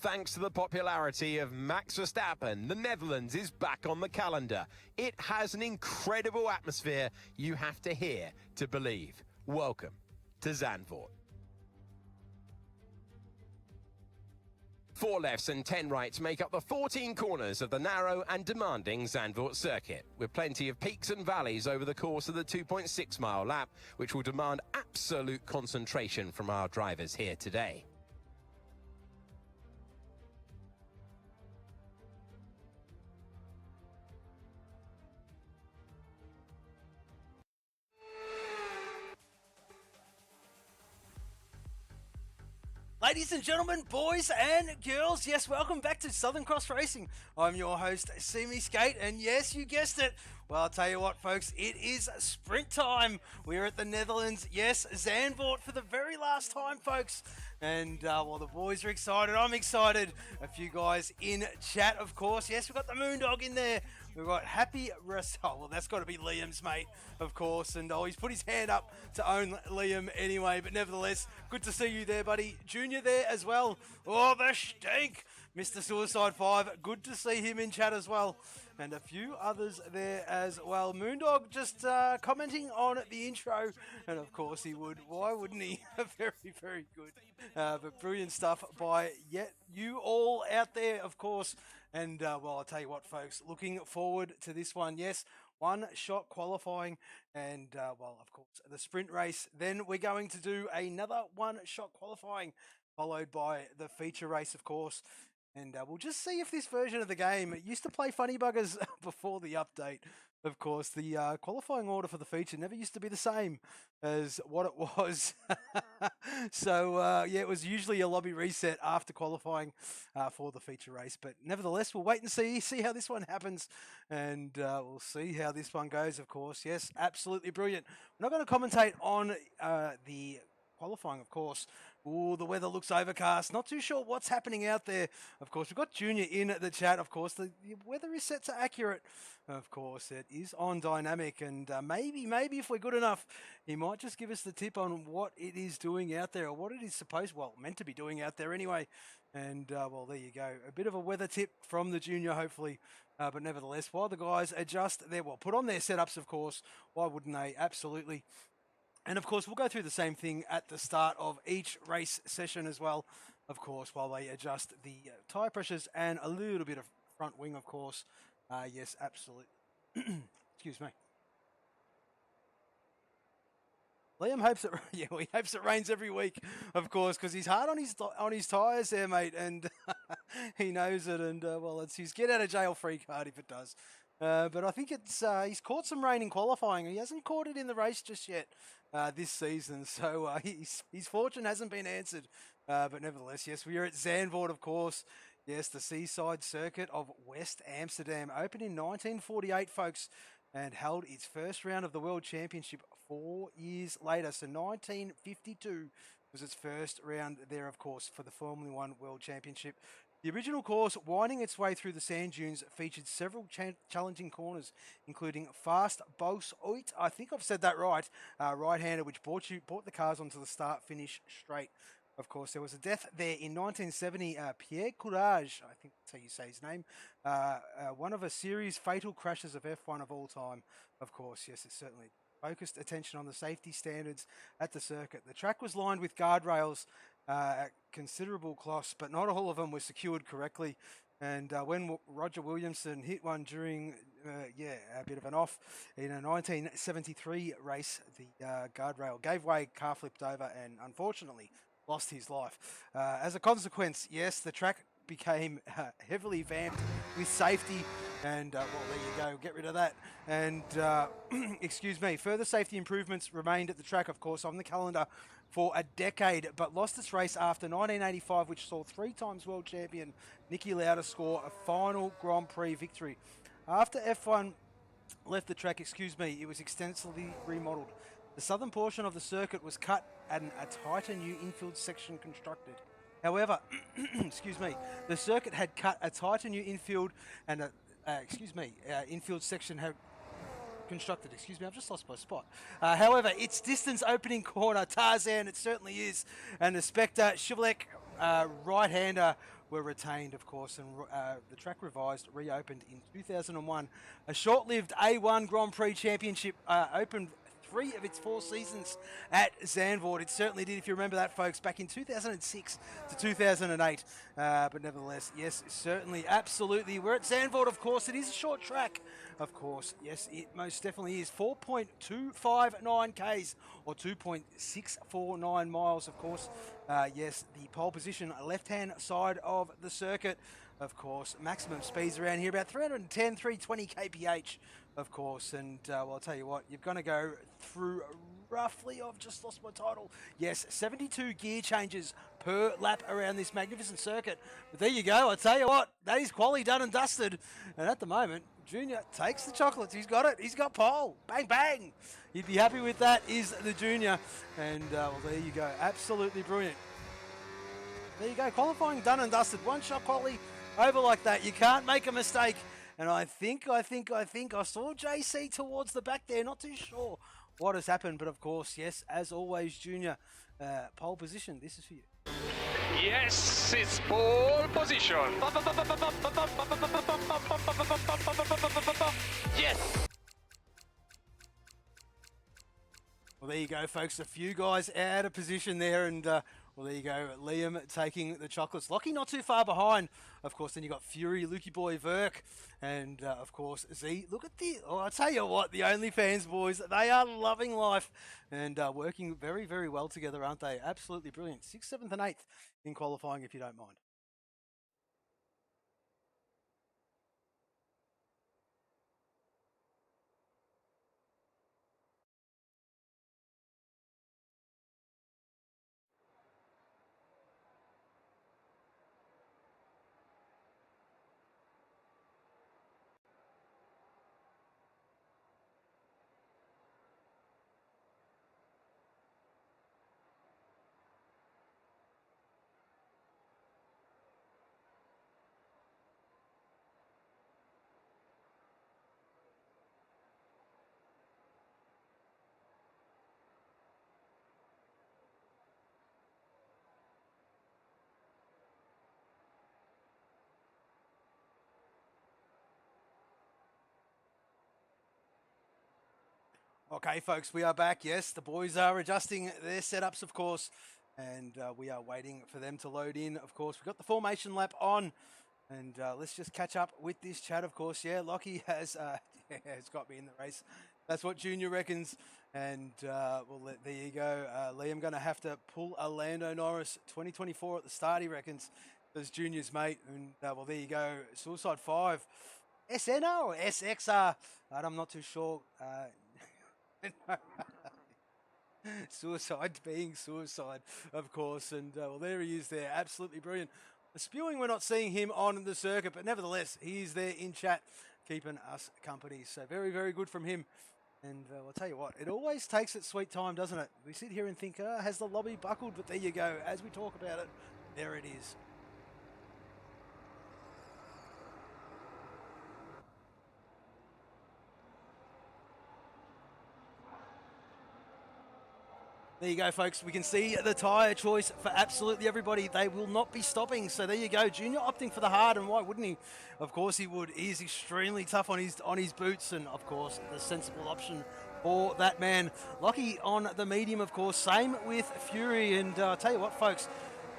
Thanks to the popularity of Max Verstappen, the Netherlands is back on the calendar. It has an incredible atmosphere you have to hear to believe. Welcome to Zandvoort. 4 lefts and 10 rights make up the 14 corners of the narrow and demanding Zandvoort circuit, with plenty of peaks and valleys over the course of the 2.6-mile lap, which will demand absolute concentration from our drivers here today. Ladies and gentlemen, boys and girls, yes, welcome back to Southern Cross Racing. I'm your host, Simi Skate, and yes, you guessed it. Well, I'll tell you what, folks, it is sprint time. We're at the Netherlands, yes, Zandvoort for the very last time, folks. And while the boys are excited, I'm excited. A few guys in chat, of course. Yes, we've got the Moondog in there. We've got Happy Russell. Well, that's got to be Liam's mate, of course. And he's put his hand up to own Liam anyway. But nevertheless, good to see you there, buddy. Junior there as well. Oh, the stink. Mr. Suicide 5, good to see him in chat as well. And a few others there as well. Moondog just commenting on the intro. And of course he would. Why wouldn't he? Very, very good. But brilliant stuff by you all out there, of course. And, well, I'll tell you what, folks, looking forward to this one. Yes, one-shot qualifying and, well, of course, the sprint race. Then we're going to do another one-shot qualifying, followed by the feature race, of course. And we'll just see if this version of the game used to play funny buggers before the update. Of course, the qualifying order for the feature never used to be the same as what it was. So, yeah, it was usually a lobby reset after qualifying for the feature race. But nevertheless, we'll wait and see how this one happens. And we'll see how this one goes, of course. Yes, absolutely brilliant. I'm not going to commentate on the qualifying, of course. Oh, the weather looks overcast. Not too sure what's happening out there. Of course, we've got Junior in the chat. Of course, the weather is set to accurate. Of course, it is on dynamic. And maybe if we're good enough, he might just give us the tip on what it is doing out there, or what it is meant to be doing out there anyway. And, well, there you go. A bit of a weather tip from the Junior, hopefully. But nevertheless, while the guys adjust put on their setups, of course. Why wouldn't they? Absolutely. And, of course, we'll go through the same thing at the start of each race session as well, of course, while they adjust the tyre pressures and a little bit of front wing, of course. Yes, absolutely. Excuse me. Liam hopes he hopes it rains every week, of course, because he's hard on his tyres there, mate, and he knows it. And, well, it's his get-out-of-jail-free card if it does. But I think he's caught some rain in qualifying. He hasn't caught it in the race just yet this season, so his fortune hasn't been answered. But nevertheless, yes, we are at Zandvoort, of course. Yes, the seaside circuit of West Amsterdam, opened in 1948, folks, and held its first round of the World Championship 4 years later. So 1952 was its first round there, of course, for the Formula One World Championship. The original course, winding its way through the sand dunes, featured several challenging corners, including Fast Bos Oit, I think I've said that right, right-hander, which brought the cars onto the start-finish straight. Of course, there was a death there in 1970. Pierre Courage, I think that's how you say his name, one of a series fatal crashes of F1 of all time. Of course, yes, it certainly focused attention on the safety standards at the circuit. The track was lined with guardrails at considerable cost, but not all of them were secured correctly. And when Roger Williamson hit one during, a bit of an off in a 1973 race, the guardrail gave way, car flipped over, and unfortunately lost his life. As a consequence, yes, the track became heavily vamped with safety. And, well, there you go, get rid of that. And, excuse me, further safety improvements remained at the track, of course, on the calendar for a decade, but lost its race after 1985, which saw 3 times world champion Niki Lauda score a final Grand Prix victory. After F1 left the track, it was extensively remodeled. The southern portion of the circuit was cut and a tighter new infield section constructed. However, the circuit had cut a tighter new infield and infield section had constructed. I've just lost my spot. However, its distance opening corner, Tarzan, it certainly is, and the Spectre Chevrolet right-hander were retained, of course, and the track reopened in 2001. A short-lived A1 Grand Prix Championship opened 3 of its 4 seasons at Zandvoort. It certainly did, if you remember that, folks, back in 2006 to 2008. But nevertheless, yes, certainly, absolutely. We're at Zandvoort, of course. It is a short track, of course. Yes, it most definitely is. 4.259 Ks or 2.649 miles, of course. Yes, the pole position, left-hand side of the circuit. Of course, maximum speeds around here about 310, 320 kph, of course. And well, I'll tell you what, you're going to go through roughly, I've just lost my title. Yes, 72 gear changes per lap around this magnificent circuit. But there you go. I'll tell you what, that is quality done and dusted. And at the moment, Junior takes the chocolates. He's got it. He's got pole. Bang, bang. You'd be happy with that, is the Junior. And well, there you go. Absolutely brilliant. There you go. Qualifying done and dusted. One shot quality over like that. You can't make a mistake. And I think I saw JC towards the back there. Not too sure what has happened. But of course, yes, as always, Junior, pole position. This is for you. Yes, it's pole position. Yes. Well, there you go, folks. A few guys out of position there, and well, there you go. Liam taking the chocolates. Lockie not too far behind. Of course, then you got Fury, Lukey Boy, Verk, and of course Z. Look at the. Oh, I'll tell you what, the OnlyFans boys, they are loving life and working very, very well together, aren't they? Absolutely brilliant. 6th, 7th, and 8th in qualifying, if you don't mind. Okay, folks, we are back. Yes, the boys are adjusting their setups, of course, and we are waiting for them to load in. Of course, we've got the formation lap on, and let's just catch up with this chat, of course. Yeah, Lockie has got me in the race. That's what Junior reckons, and well, there you go. Liam going to have to pull a Lando Norris 2024 at the start, he reckons, as Junior's mate, and well, there you go. Suicide 5, SNR or SXR? I'm not too sure. Suicide being suicide, of course, and well, there he is there, absolutely brilliant. Spewing, we're not seeing him on the circuit, but nevertheless, he is there in chat, keeping us company, so very, very good from him. And I'll tell you what, it always takes its sweet time, doesn't it? We sit here and think, has the lobby buckled? But there you go, as we talk about it, there it is. There you go, folks. We can see the tyre choice for absolutely everybody. They will not be stopping. So there you go. Junior opting for the hard, and why wouldn't he? Of course he would. He is extremely tough on his boots, and of course the sensible option for that man. Lockie on the medium, of course. Same with Fury, and I'll tell you what, folks.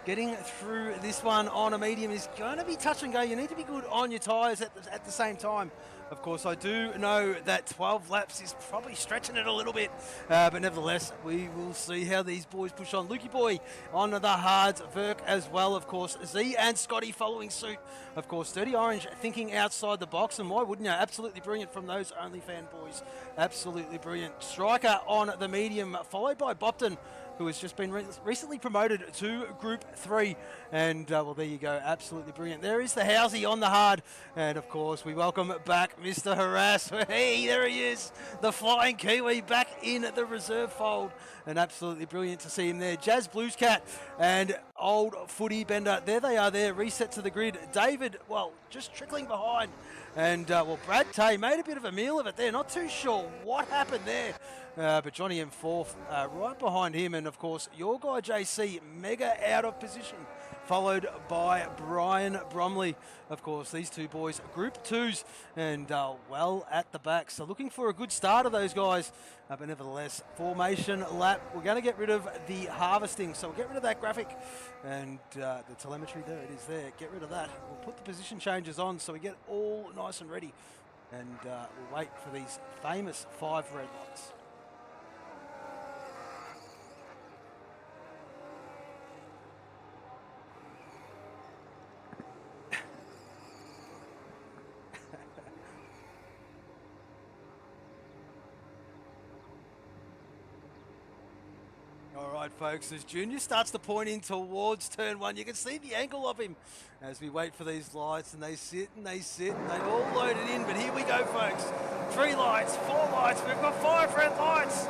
Getting through this one on a medium is going to be touch and go. You need to be good on your tyres at the same time. Of course, I do know that 12 laps is probably stretching it a little bit, but nevertheless, we will see how these boys push on. Lukey Boy on the hards, Verk as well, of course. Z and Scotty following suit. Of course, Dirty Orange thinking outside the box, and why wouldn't you? Absolutely brilliant from those OnlyFan boys. Absolutely brilliant. Striker on the medium, followed by Bopton, who has just been recently promoted to Group 3. And, well, there you go. Absolutely brilliant. There is the Housey on the hard. And, of course, we welcome back Mr. Harass. Hey, there he is. The Flying Kiwi back in the reserve fold. And absolutely brilliant to see him there. Jazz Blues Cat and Old Footy Bender. There they are there. Reset to the grid. David, well, just trickling behind. And, well, Brad Tay made a bit of a meal of it there. Not too sure what happened there. But Johnny M4 right behind him. And, of course, your guy JC, mega out of position. followed by Brian Bromley. Of course, these two boys, Group 2s, and well at the back. So looking for a good start of those guys. But nevertheless, formation lap. We're going to get rid of the harvesting. So we'll get rid of that graphic and the telemetry. There it is there. Get rid of that. We'll put the position changes on so we get all nice and ready. And we'll wait for these famous 5 red lights. All right, folks, as Junior starts to point in towards turn 1, you can see the angle of him as we wait for these lights, and they sit and they sit and they all load it in. But here we go, folks. 3 lights, 4 lights, we've got 5 red lights.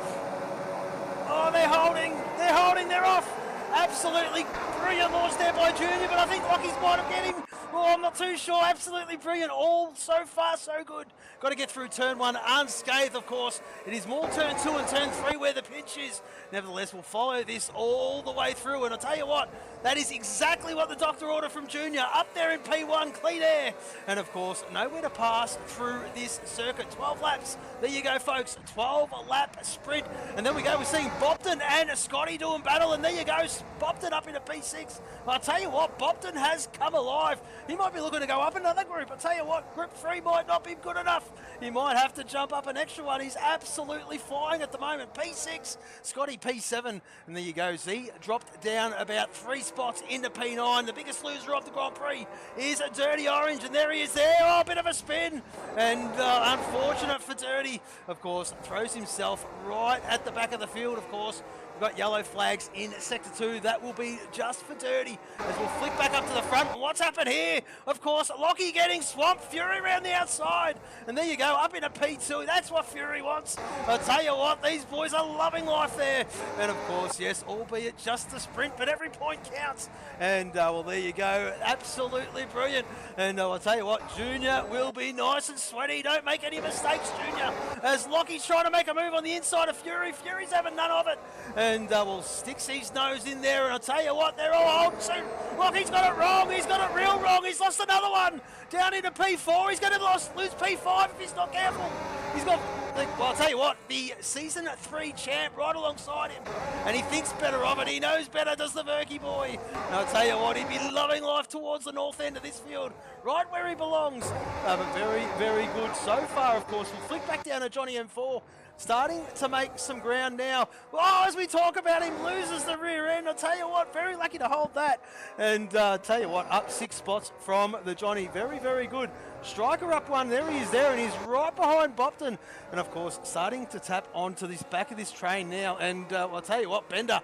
Oh, they're holding, they're off. Absolutely brilliant launch there by Junior, but I think Lockie's might have get him. Oh, I'm not too sure. Absolutely brilliant. All so far so good. Got to get through turn 1 unscathed, of course. It is more turn 2 and turn 3 where the pinch is. Nevertheless, we'll follow this all the way through. And I'll tell you what, that is exactly what the doctor ordered from Junior. Up there in P1, clean air. And of course, nowhere to pass through this circuit. 12 laps. There you go, folks. 12-lap sprint. And then we go. We're seeing Bopton and Scotty doing battle. And there you go. Bopton up into P6. I'll tell you what, Bopton has come alive. He might be looking to go up another group. I'll tell you what, Group 3 might not be good enough. He might have to jump up an extra one. He's absolutely flying at the moment. P6, Scotty P7. And there you go. Z dropped down about 3 spots into P9. The biggest loser of the Grand Prix is Dirty Orange. And there he is there. Oh, a bit of a spin. And unfortunate for Dirty, of course, throws himself right at the back of the field, of course. We've got yellow flags in Sector 2. That will be just for Dirty as we'll flick back up to the front. What's happened here? Of course, Lockie getting swamped. Fury around the outside. And there you go, up into P2. That's what Fury wants. I'll tell you what, these boys are loving life there. And of course, yes, albeit just a sprint, but every point counts. And well, there you go. Absolutely brilliant. And I'll tell you what, Junior will be nice and sweaty. Don't make any mistakes, Junior. As Lockie's trying to make a move on the inside of Fury. Fury's having none of it. And well, sticks his nose in there, and I'll tell you what, they're all holding soon. Lockie's got it wrong. He's got it real wrong. He's lost another one. Down into P4. He's going to lose P5 if he's not careful. He's got, well, I'll tell you what, the Season 3 champ right alongside him. And he thinks better of it. He knows better, does the Verky boy. And I'll tell you what, he'd be loving life towards the north end of this field. Right where he belongs. But very, very good so far, of course. We'll flick back down to Johnny M4. Starting to make some ground now. Oh, as we talk about him, loses the rear end. I'll tell you what, very lucky to hold that. And tell you what, up 6 spots from the Johnny. Very, very good. Striker up 1. There he is there, and he's right behind Bopton. And of course, starting to tap onto this back of this train now. And I'll tell you what, Bender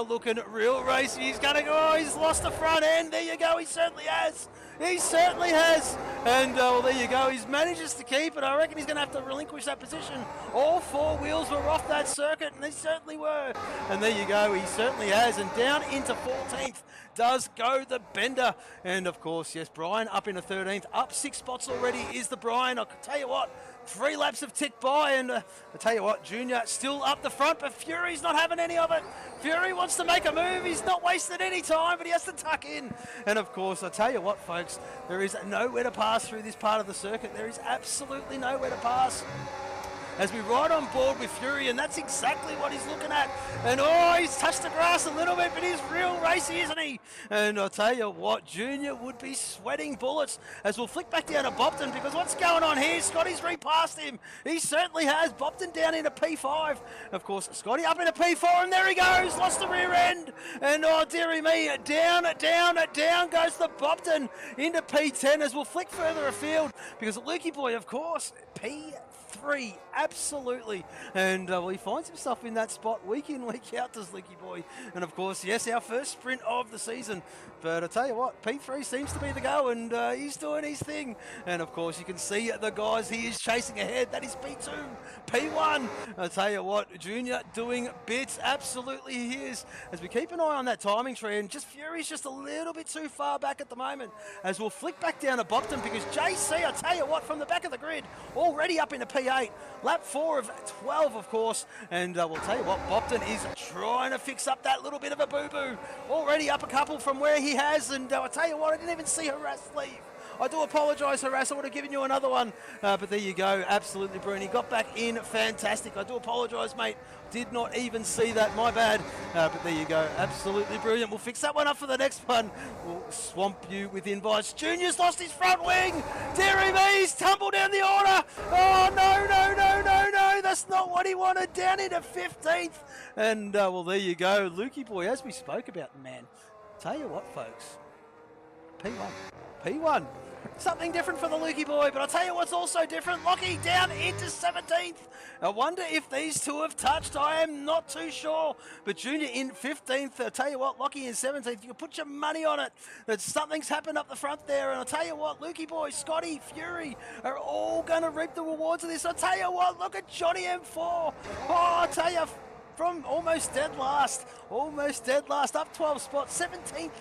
looking real racy. He's going to go. Oh, he's lost the front end. There you go. He certainly has. He certainly has. And well, there you go. He's manages to keep it. I reckon he's going to have to relinquish that position. All 4 wheels were off that circuit, and they certainly were. And there you go. He certainly has. And down into 14th does go the Bender. And of course, yes, Brian up into 13th. Up 6 spots already is the Brian. I can tell you what, 3 laps have ticked by, and I tell you what, Junior still up the front, but Fury's not having any of it. Fury wants to make a move. He's not wasting any time, but he has to tuck in. And of course, I tell you what, folks, there is nowhere to pass through this part of the circuit. There is absolutely nowhere to pass. As we ride on board with Fury, and that's exactly what he's looking at. And oh, he's touched the grass a little bit, but he's real racy, isn't he? And I'll tell you what, Junior would be sweating bullets as we'll flick back down to Bopton, because what's going on here? Scotty's repassed him. He certainly has. Bopton down into P5. Of course, Scotty up into P4, and there he goes. Lost the rear end. And oh, dearie me, down goes the Bopton into P10 as we'll flick further afield, because Lukey boy, of course, P3, absolutely. And well, he finds himself in that spot week in, week out, does Leaky boy. And of course, yes, our first sprint of the season. But I tell you what, P3 seems to be the go, and he's doing his thing. And of course, you can see the guys he is chasing ahead. That is P2, P1. I tell you what, Junior doing bits, absolutely he is. As we keep an eye on that timing tree, and just Fury's just a little bit too far back at the moment. As we'll flick back down to Bopton, because JC, I tell you what, from the back of the grid, already up into P8. 1:38. Lap 4 of 12, of course. And we'll tell you what, Bopton is trying to fix up that little bit of a boo-boo. Already up a couple from where he has. And I'll tell you what, I didn't even see Harass leave. I do apologise, Harass. I would have given you another one. But there you go. Absolutely brilliant. He got back in. Fantastic. I do apologise, mate. Did not even see that. My bad. But there you go. Absolutely brilliant. We'll fix that one up for the next one. We'll swamp you with invites. Junior's lost his front wing. Deary me, he's tumbled down the order. Oh, no, no, no, no, no. That's not what he wanted. Down into 15th. And, well, there you go. Lukey boy, as we spoke about, man. Tell you what, folks. P1. P1. Something different for the Lukey boy, but I'll tell you what's also different. Lockie down into 17th. I wonder if these two have touched. I am not too sure. But Junior in 15th. I'll tell you what, Lockie in 17th. You can put your money on it that something's happened up the front there. And I'll tell you what, Lukey boy, Scotty, Fury are all going to reap the rewards of this. I'll tell you what, look at Johnny M4. Oh, I'll tell you, from almost dead last, up 12 spots, 17th.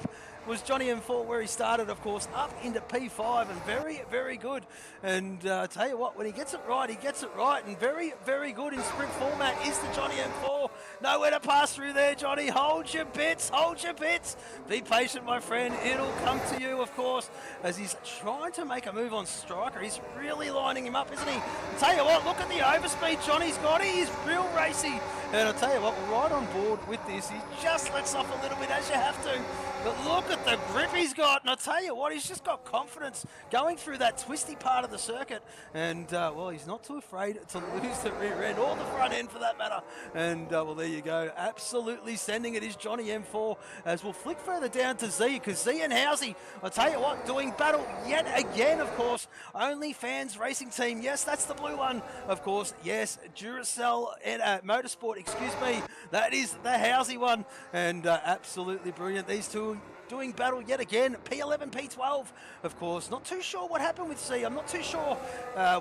Was Johnny M4 where he started, of course, up into P5, and very, very good. And I tell you what, when he gets it right, he gets it right, and very, very good in sprint format is the Johnny M4. Nowhere to pass through there, Johnny. Hold your bits, hold your bits. Be patient, my friend. It'll come to you, of course, as he's trying to make a move on Striker. He's really lining him up, isn't he? I tell you what, look at the overspeed Johnny's got. He is real racy. And I'll tell you what, we're right on board with this. He just lets off a little bit, as you have to. But look at the grip he's got. And I'll tell you what, he's just got confidence going through that twisty part of the circuit. And, well, he's not too afraid to lose the rear end or the front end for that matter. And, well, there you go. Absolutely sending it is Johnny M4 as we'll flick further down to Z, because Z and Housey, I'll tell you what, doing battle yet again, of course. OnlyFans Racing Team. Yes, that's the blue one, of course. Yes, Duracell and Motorsport, excuse me. That is the Housey one. And absolutely brilliant. These two doing battle yet again. P11, P12, of course. Not too sure what happened with C. I'm not too sure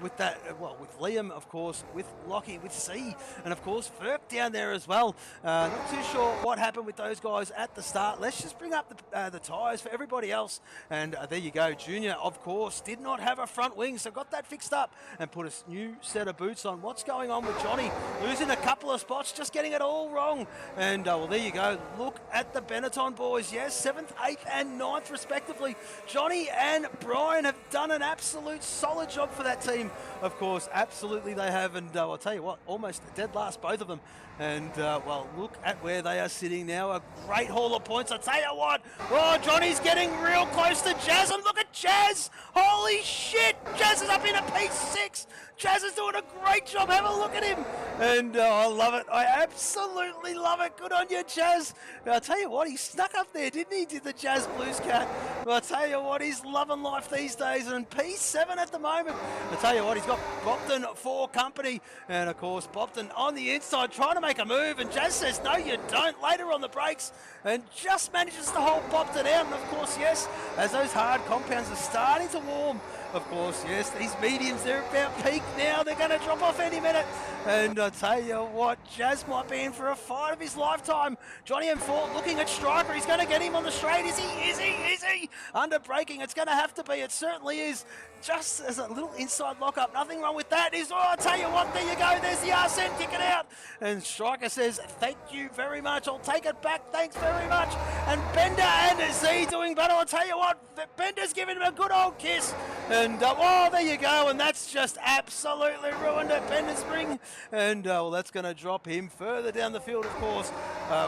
with that. Well, with Liam, of course, with Lockie, with C, and of course Ferk down there as well. Not too sure what happened with those guys at the start. Let's just bring up the tyres for everybody else. And there you go. Junior, of course, did not have a front wing, so got that fixed up and put a new set of boots on. What's going on with Johnny? Losing a couple of spots, just getting it all wrong. And well, there you go. Look at the Benetton boys. Yes, 7th, 8th and 9th respectively. Johnny and Brian have done an absolute solid job for that team. Of course, absolutely they have. And I'll tell you what, almost dead last, both of them. And, well, look at where they are sitting now. A great haul of points. I tell you what, oh, Johnny's getting real close to Jazz. And look at Jazz. Holy shit. Jazz is up in a P6. Jazz is doing a great job. Have a look at him. And I love it. I absolutely love it. Good on you, Jazz. I'll tell you what, he snuck up there, didn't he? Did the Jazz Blues cat. But I'll tell you what, he's loving life these days. And P7 at the moment. I'll tell you what, he's got Bopton for company. And, of course, Bopton on the inside trying to make a move. And Jazz says, no, you don't. Later on the brakes. And just manages to hold Bopton out. And, of course, yes, as those hard compounds are starting to warm, of course, yes, these mediums, they're about peak now. They're going to drop off any minute. And I tell you what, Jazz might be in for a fight of his lifetime. Johnny M4 looking at Striker. He's going to get him on the straight. Is he? Is he? Is he? Under braking. It's going to have to be. It certainly is. Just as a little inside lockup. Nothing wrong with that. Oh, I tell you what, there you go. There's the Arsene kicking out. And Striker says, thank you very much. I'll take it back. Thanks very much. And Bender and Z doing battle. I'll tell you what, Bender's giving him a good old kiss. And, oh, there you go. And that's just absolutely ruined it. Bender's ring. And, well, that's going to drop him further down the field, of course.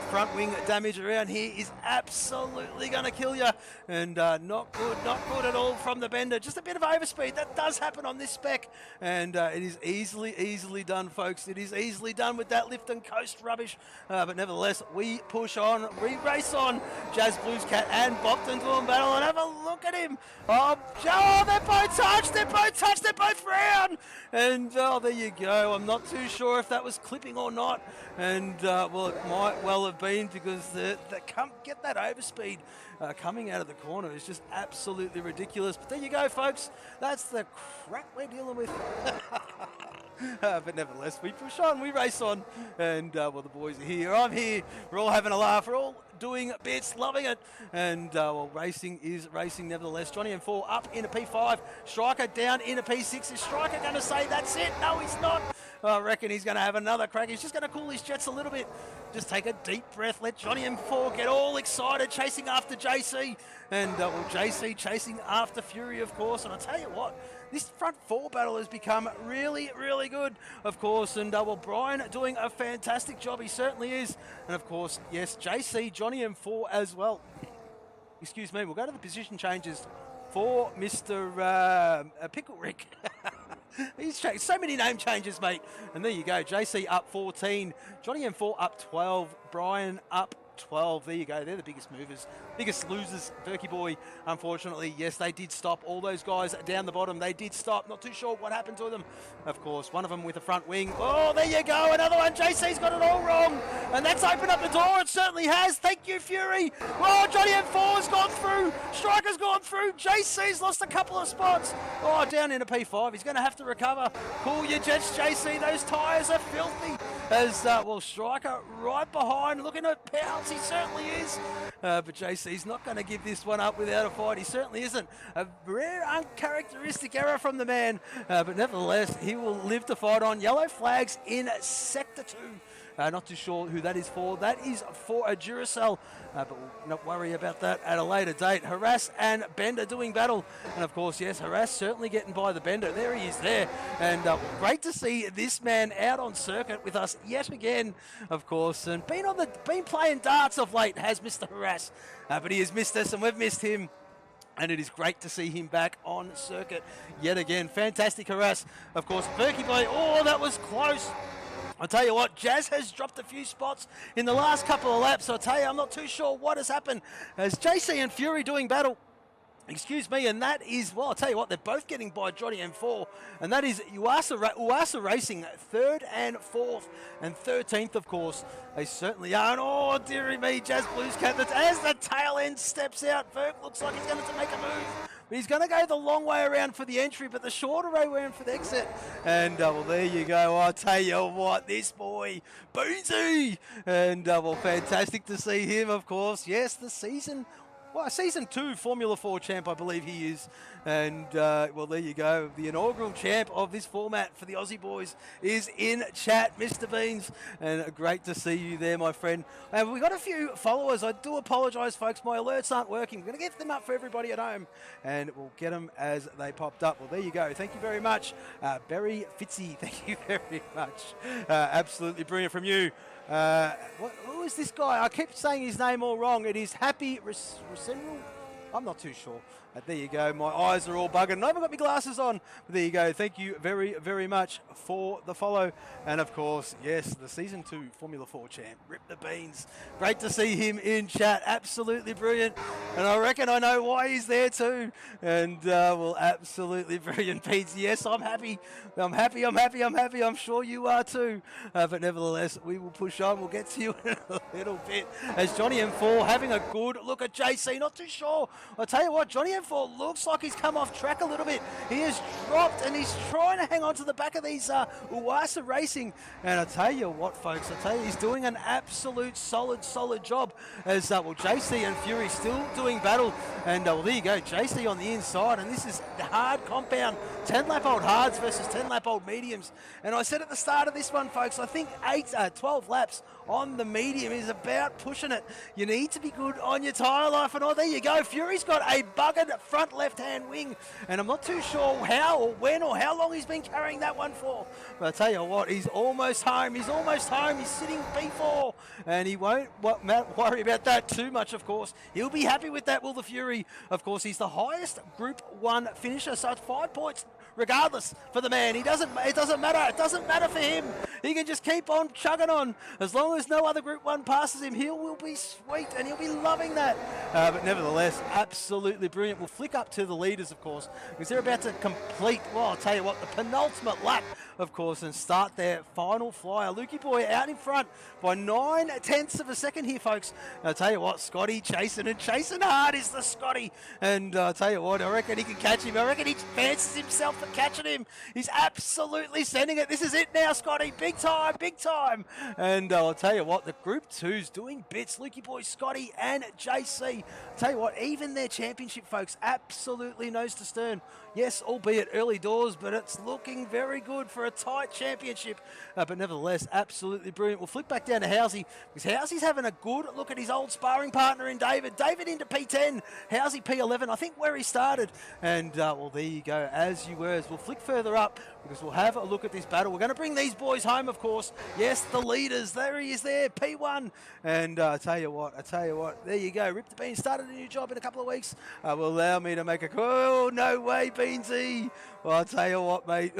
Front wing damage around here is absolutely going to kill you. And not good at all from the Bender. Just a bit of overspeed. That does happen on this spec. And it is easily done, folks. It is easily done with that lift and coast rubbish. But nevertheless, we push on. We race on. Jazz Blues Cat and Bopton doing battle. And have a look at him. Oh, they're both touched. They're both touched. They're both round. And, oh, there you go. I'm not too sure if that was clipping or not. And, well, it might well have been, because get that overspeed coming out of the corner is just absolutely ridiculous. But there you go, folks. That's the crap we're dealing with. But nevertheless, we push on, we race on. And, well, the boys are here. I'm here. We're all having a laugh. We're all doing bits, loving it. And, well, racing is racing nevertheless. Johnny M4 up in a P5. Striker down in a P6. Is Striker going to say that's it? No, he's not. I reckon he's going to have another crack. He's just going to cool his jets a little bit. Just take a deep breath. Let Johnny M4 get all excited, chasing after JC. And, well, JC chasing after Fury, of course. And I tell you what, this front four battle has become really, really good, of course. And, well, Brian doing a fantastic job. He certainly is. And, of course, yes, JC, Johnny M4 as well. Excuse me, we'll go to the position changes for Mr. Pickle Rick. He's changed so many name changes, mate. And there you go. JC up 14. Johnny M4 up 12. Brian up 12. There you go. They're the biggest movers, biggest losers. Berkey boy, unfortunately, yes, they did stop. All those guys down the bottom, they did stop. Not too sure what happened to them. Of course, one of them with a front wing. Oh, there you go. Another one. JC's got it all wrong. And that's opened up the door. It certainly has. Thank you, Fury. Oh, Johnny M4's gone through. Striker's gone through. JC's lost a couple of spots. Oh, down in a P5. He's going to have to recover. Cool your jets, JC. Those tyres are filthy. As, well, Striker right behind, looking at pounds. He certainly is. But JC's not going to give this one up without a fight. He certainly isn't. A rare, uncharacteristic error from the man. But nevertheless, he will live to fight on. Yellow flags in Sector 2. Not too sure who that is for. That is for a Duracell, but we'll not worry about that at a later date. Harass and Bender doing battle. And of course, yes, Harass certainly getting by the Bender. There he is there. And great to see this man out on circuit with us yet again, of course. And been playing darts of late has Mr. Harass. But he has missed us and we've missed him. And it is great to see him back on circuit yet again. Fantastic Harass. Of course, Berkey boy. Oh, that was close. I'll tell you what, Jazz has dropped a few spots in the last couple of laps. So I'll tell you, I'm not too sure what has happened. As JC and Fury doing battle. Excuse me, and that is, well, I'll tell you what, they're both getting by Johnny M4, and that is Uasa Racing, 3rd and 4th, and 13th, of course. They certainly are, and oh, dearie me, Jazz Blues Captains, as the tail end steps out, Verk looks like he's going to make a move. But he's going to go the long way around for the entry, but the shorter way around for the exit. And, well, there you go. I'll tell you what, this boy, Boonsy. And, well, fantastic to see him, of course. Yes, the season 2 Formula 4 champ, I believe he is. And, well, there you go. The inaugural champ of this format for the Aussie boys is in chat, Mr. Beans. And great to see you there, my friend. And we got a few followers. I do apologise, folks. My alerts aren't working. We're going to get them up for everybody at home. And we'll get them as they popped up. Well, there you go. Thank you very much. Barry Fitzy, thank you very much. Absolutely brilliant from you. Who is this guy? I keep saying his name all wrong. It is Happy Resenral? I'm not too sure. There you go. My eyes are all bugging. I haven't got my glasses on. But there you go. Thank you very, very much for the follow. And of course, yes, the Season 2 Formula 4 champ, Rip the Beans. Great to see him in chat. Absolutely brilliant. And I reckon I know why he's there too. And, well, absolutely brilliant, Pete. Yes, I'm happy. I'm happy. I'm sure you are too. But nevertheless, we will push on. We'll get to you in a little bit. As Johnny M4 having a good look at JC. Not too sure. I'll tell you what, Johnny M4 looks like he's come off track a little bit. He has dropped and he's trying to hang on to the back of these Uasa Racing. And I tell you what, folks, he's doing an absolute solid job. As, well, JC and Fury still doing battle. And, well, there you go, JC on the inside. And this is the hard compound, 10-lap-old hards versus 10-lap-old mediums. And I said at the start of this one, folks, I think 12 laps on the medium is about pushing it. You need to be good on your tyre life and all. There you go. Fury's got a buggered front left-hand wing, and I'm not too sure how or when or how long he's been carrying that one for. But I tell you what, he's almost home. He's sitting P4, and he won't worry about that too much, of course. He'll be happy with that, will the Fury. Of course, he's the highest Group 1 finisher, so it's 5 points regardless for the man. It doesn't matter. It doesn't matter for him. He can just keep on chugging on. As long as no other Group 1 passes him, he will be sweet and he'll be loving that. But nevertheless, absolutely brilliant. We'll flick up to the leaders, of course, because they're about to complete, well, I'll tell you what, the penultimate lap, of course, and start their final flyer. Lukey boy out in front by 9/10 of a second here, folks. And I'll tell you what, Scotty chasing hard is the Scotty. And I'll tell you what, I reckon he can catch him. I reckon he fancies himself for catching him. He's absolutely sending it. This is it now, Scotty. Big big time, big time. And I'll tell you what, the Group 2's doing bits. Lukey Boy, Scotty and JC. I'll tell you what, even their championship folks, absolutely nose to stern. Yes, albeit early doors, but it's looking very good for a tight championship. But nevertheless, absolutely brilliant. We'll flick back down to Housey, because Housey's having a good look at his old sparring partner in David. David into P10, Housey P11, I think where he started. And, well, there you go, as you were. We'll flick further up, because we'll have a look at this battle. We're going to bring these boys home, of course. Yes, the leaders. There he is there, P1. And I tell you what, there you go. Rip the Bean started a new job in a couple of weeks. Will allow me to make a call. Oh, no way, Beansy. Well, I'll tell you what, mate.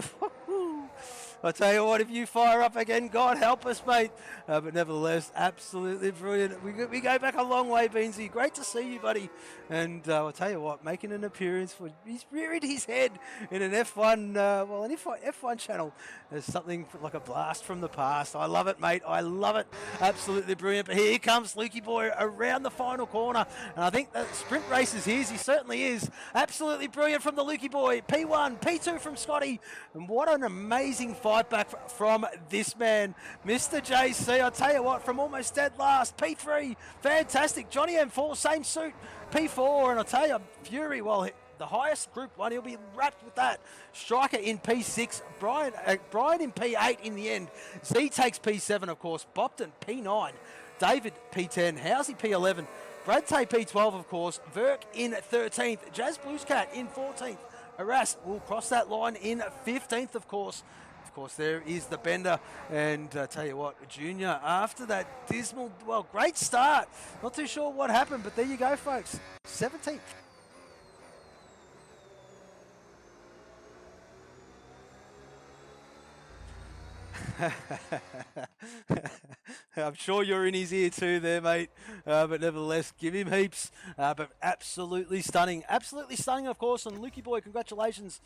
I tell you what, if you fire up again, God help us, mate. But nevertheless, absolutely brilliant. We go back a long way, Beansy. Great to see you, buddy. And I'll tell you what, making an appearance he's reared his head in an F1, an F1 channel is something like a blast from the past. I love it, mate. I love it. Absolutely brilliant. But here comes Lukey Boy around the final corner. And I think that sprint race is his. He certainly is. Absolutely brilliant from the Lukey Boy. P1, P2 from Scotty. And what an amazing fight back from this man, Mr. JC. I'll tell you what, from almost dead last, P3, fantastic. Johnny M4, same suit, P4, and I'll tell you, Fury, well, the highest Group 1, he'll be wrapped with that. Striker in P6, Brian in P8 in the end. Z takes P7, of course, Bopton P9, David P10, Housey P11, Brad Tay P12, of course, Verk in 13th, Jazz Bluescat in 14th, Aras will cross that line in 15th, of course. Of course, there is the Bender, and tell you what, Junior, after that dismal, well, great start. Not too sure what happened, but there you go, folks. 17th. I'm sure you're in his ear too there, mate. But nevertheless, give him heaps. But absolutely stunning. Absolutely stunning, of course. And Lukey Boy, congratulations.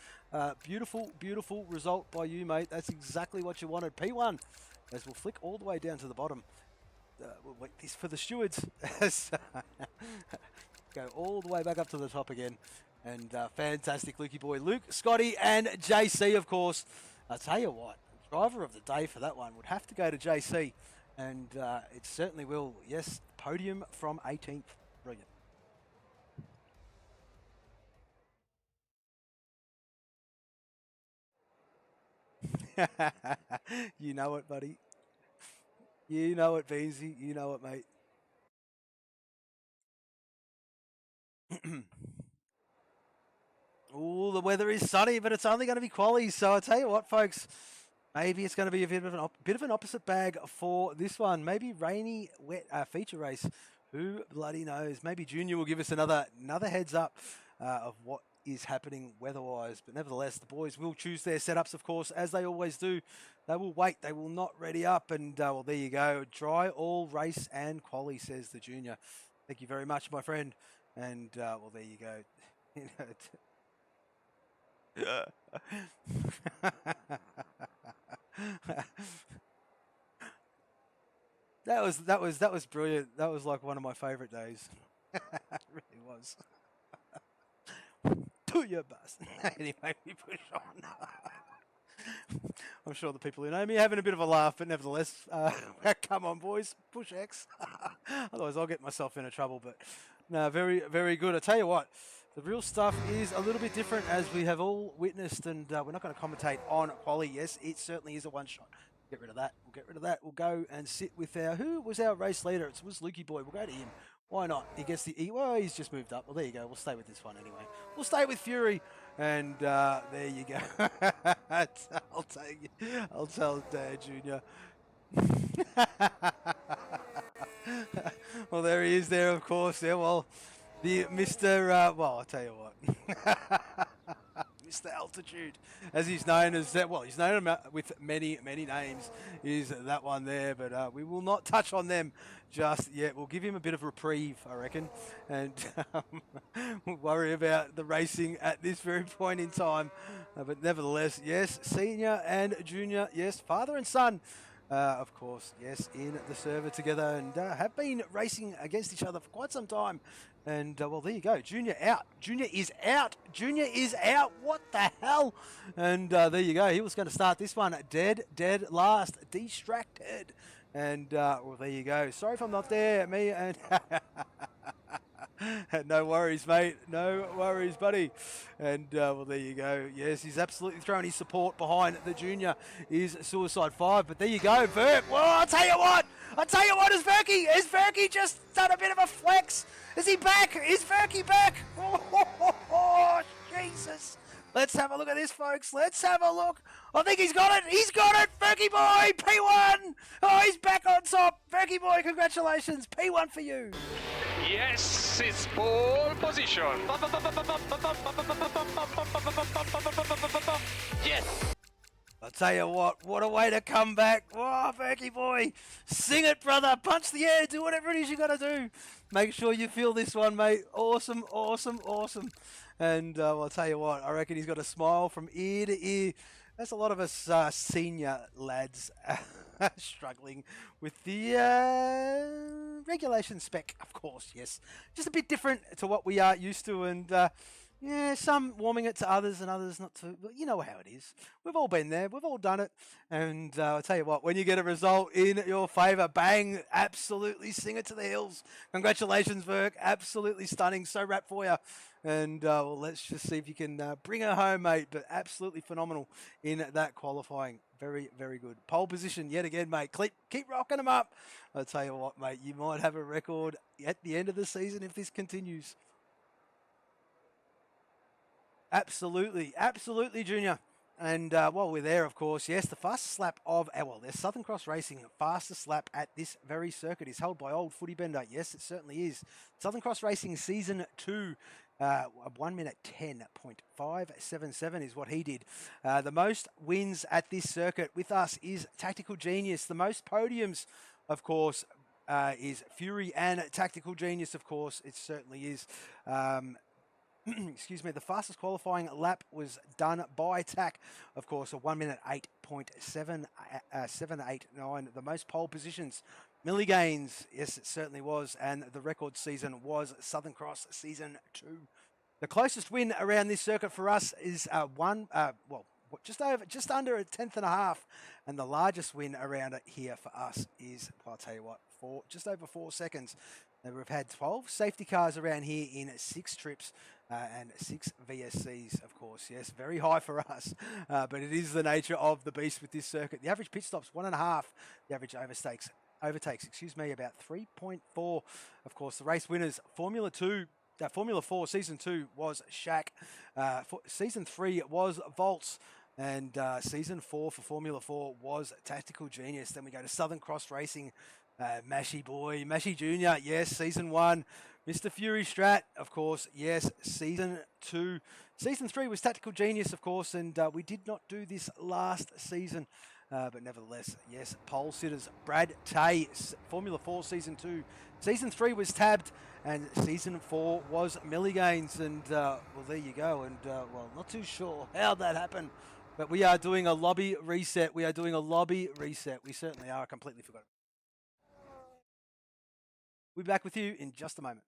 Beautiful, beautiful result by you, mate. That's exactly what you wanted. P1, as we'll flick all the way down to the bottom. We'll wait this for the stewards. Go all the way back up to the top again. And fantastic, Lukey Boy. Luke, Scotty, and JC, of course. I'll tell you what. Driver of the day for that one would have to go to JC, and it certainly will. Yes, podium from 18th. Brilliant. You know it, buddy. You know it, Beansy. You know it, mate. Oh, the weather is sunny, but it's only going to be qualies. So I tell you what, folks. Maybe it's going to be a bit of an opposite bag for this one. Maybe rainy, wet feature race. Who bloody knows? Maybe Junior will give us another heads up of what is happening weather-wise. But nevertheless, the boys will choose their setups, of course, as they always do. They will wait. They will not ready up. And, well, there you go. Dry all race and quali, says the Junior. Thank you very much, my friend. And, well, there you go. That was brilliant. That was like one of my favourite days. It really was. Do your best. Anyway, we push on. I'm sure the people who know me are having a bit of a laugh, but nevertheless, come on, boys, push X. Otherwise, I'll get myself into trouble. But no, very, very good. I tell you what. The real stuff is a little bit different, as we have all witnessed, and we're not going to commentate on quali. Yes, it certainly is a one-shot. Get rid of that. We'll get rid of that. We'll go and sit with who was our race leader? It was Lukey Boy. We'll go to him. Why not? He gets well, he's just moved up. Well, there you go. We'll stay with this one anyway. We'll stay with Fury, and there you go. I'll tell Dad Junior. Well, there he is there, of course. Yeah, well. The Mr. Well, I'll tell you what. Mr. Altitude, as he's known as that. Well, he's known with many, many names. Is that one there? But we will not touch on them just yet. We'll give him a bit of reprieve, I reckon, and we'll worry about the racing at this very point in time. But nevertheless, yes, senior and junior, yes, father and son. of course, yes, in the server together, and have been racing against each other for quite some time. And, well, there you go. Junior out. Junior is out. Junior is out. What the hell? And there you go. He was going to start this one dead last. Distracted. And, well, there you go. Sorry if I'm not there. Me and... No worries, mate. No worries, buddy. And, well, there you go. Yes, he's absolutely throwing his support behind the junior is Suicide 5. But there you go, Verk. Well, I'll tell you what, is Verky just done a bit of a flex? Is he back? Is Verky back? Oh, Jesus. Let's have a look at this, folks. Let's have a look. I think he's got it. He's got it. Verky boy, P1. Oh, he's back on top. Verky boy, congratulations. P1 for you. Yes, it's pole position. Yes. I'll tell you what a way to come back. Oh, Verky boy. Sing it, brother. Punch the air. Do whatever it is you got to do. Make sure you feel this one, mate. Awesome, awesome, awesome. And I'll tell you what, I reckon he's got a smile from ear to ear. That's a lot of us senior lads struggling with the regulation spec, of course, yes. Just a bit different to what we are used to, and yeah, some warming it to others and others not to. But you know how it is. We've all been there. We've all done it. And I'll tell you what, when you get a result in your favour, bang, absolutely sing it to the hills. Congratulations, Verk. Absolutely stunning. So wrapped for you. And well, let's just see if you can bring her home, mate. But absolutely phenomenal in that qualifying. Very, very good. Pole position yet again, mate. Keep rocking them up. I'll tell you what, mate, you might have a record at the end of the season if this continues. Absolutely, absolutely, Junior. And while we're there, of course, yes, the fastest lap of, well, there's Southern Cross Racing fastest lap at this very circuit is held by old Footy Bender. Yes, it certainly is. Southern Cross Racing Season 2, 1 minute 10.577 is what he did. The most wins at this circuit with us is Tactical Genius. The most podiums, of course, is Fury and Tactical Genius, of course. It certainly is. Excuse me, the fastest qualifying lap was done by TAC, of course, a 1 minute 8.789. The most pole positions, Millie Gaines, yes, it certainly was, and the record season was Southern Cross Season 2. The closest win around this circuit for us is just under a tenth and a half, and the largest win around it here for us is, well, I'll tell you what, just over 4 seconds. We've had 12 safety cars around here in 6 trips. And 6 VSCs, of course. Yes, very high for us, but it is the nature of the beast with this circuit. The average pit stops 1.5. The average overtakes, about 3.4. Of course, the race winners, Formula 4 Season 2 was Shaq. Season 3 was Volts. And Season 4 for Formula 4 was Tactical Genius. Then we go to Southern Cross Racing. Mashy boy, Mashy Jr., yes, Season 1. Mr. Fury Strat, of course, yes, Season 2. Season 3 was Tactical Genius, of course, and we did not do this last season. But nevertheless, yes, pole sitters, Brad Tay, Formula 4 Season 2. Season 3 was Tabbed, and Season 4 was Millie Gaines. And, well, there you go. And, well, not too sure how that happened. But we are doing a lobby reset. We certainly are. I completely forgot. We'll be back with you in just a moment.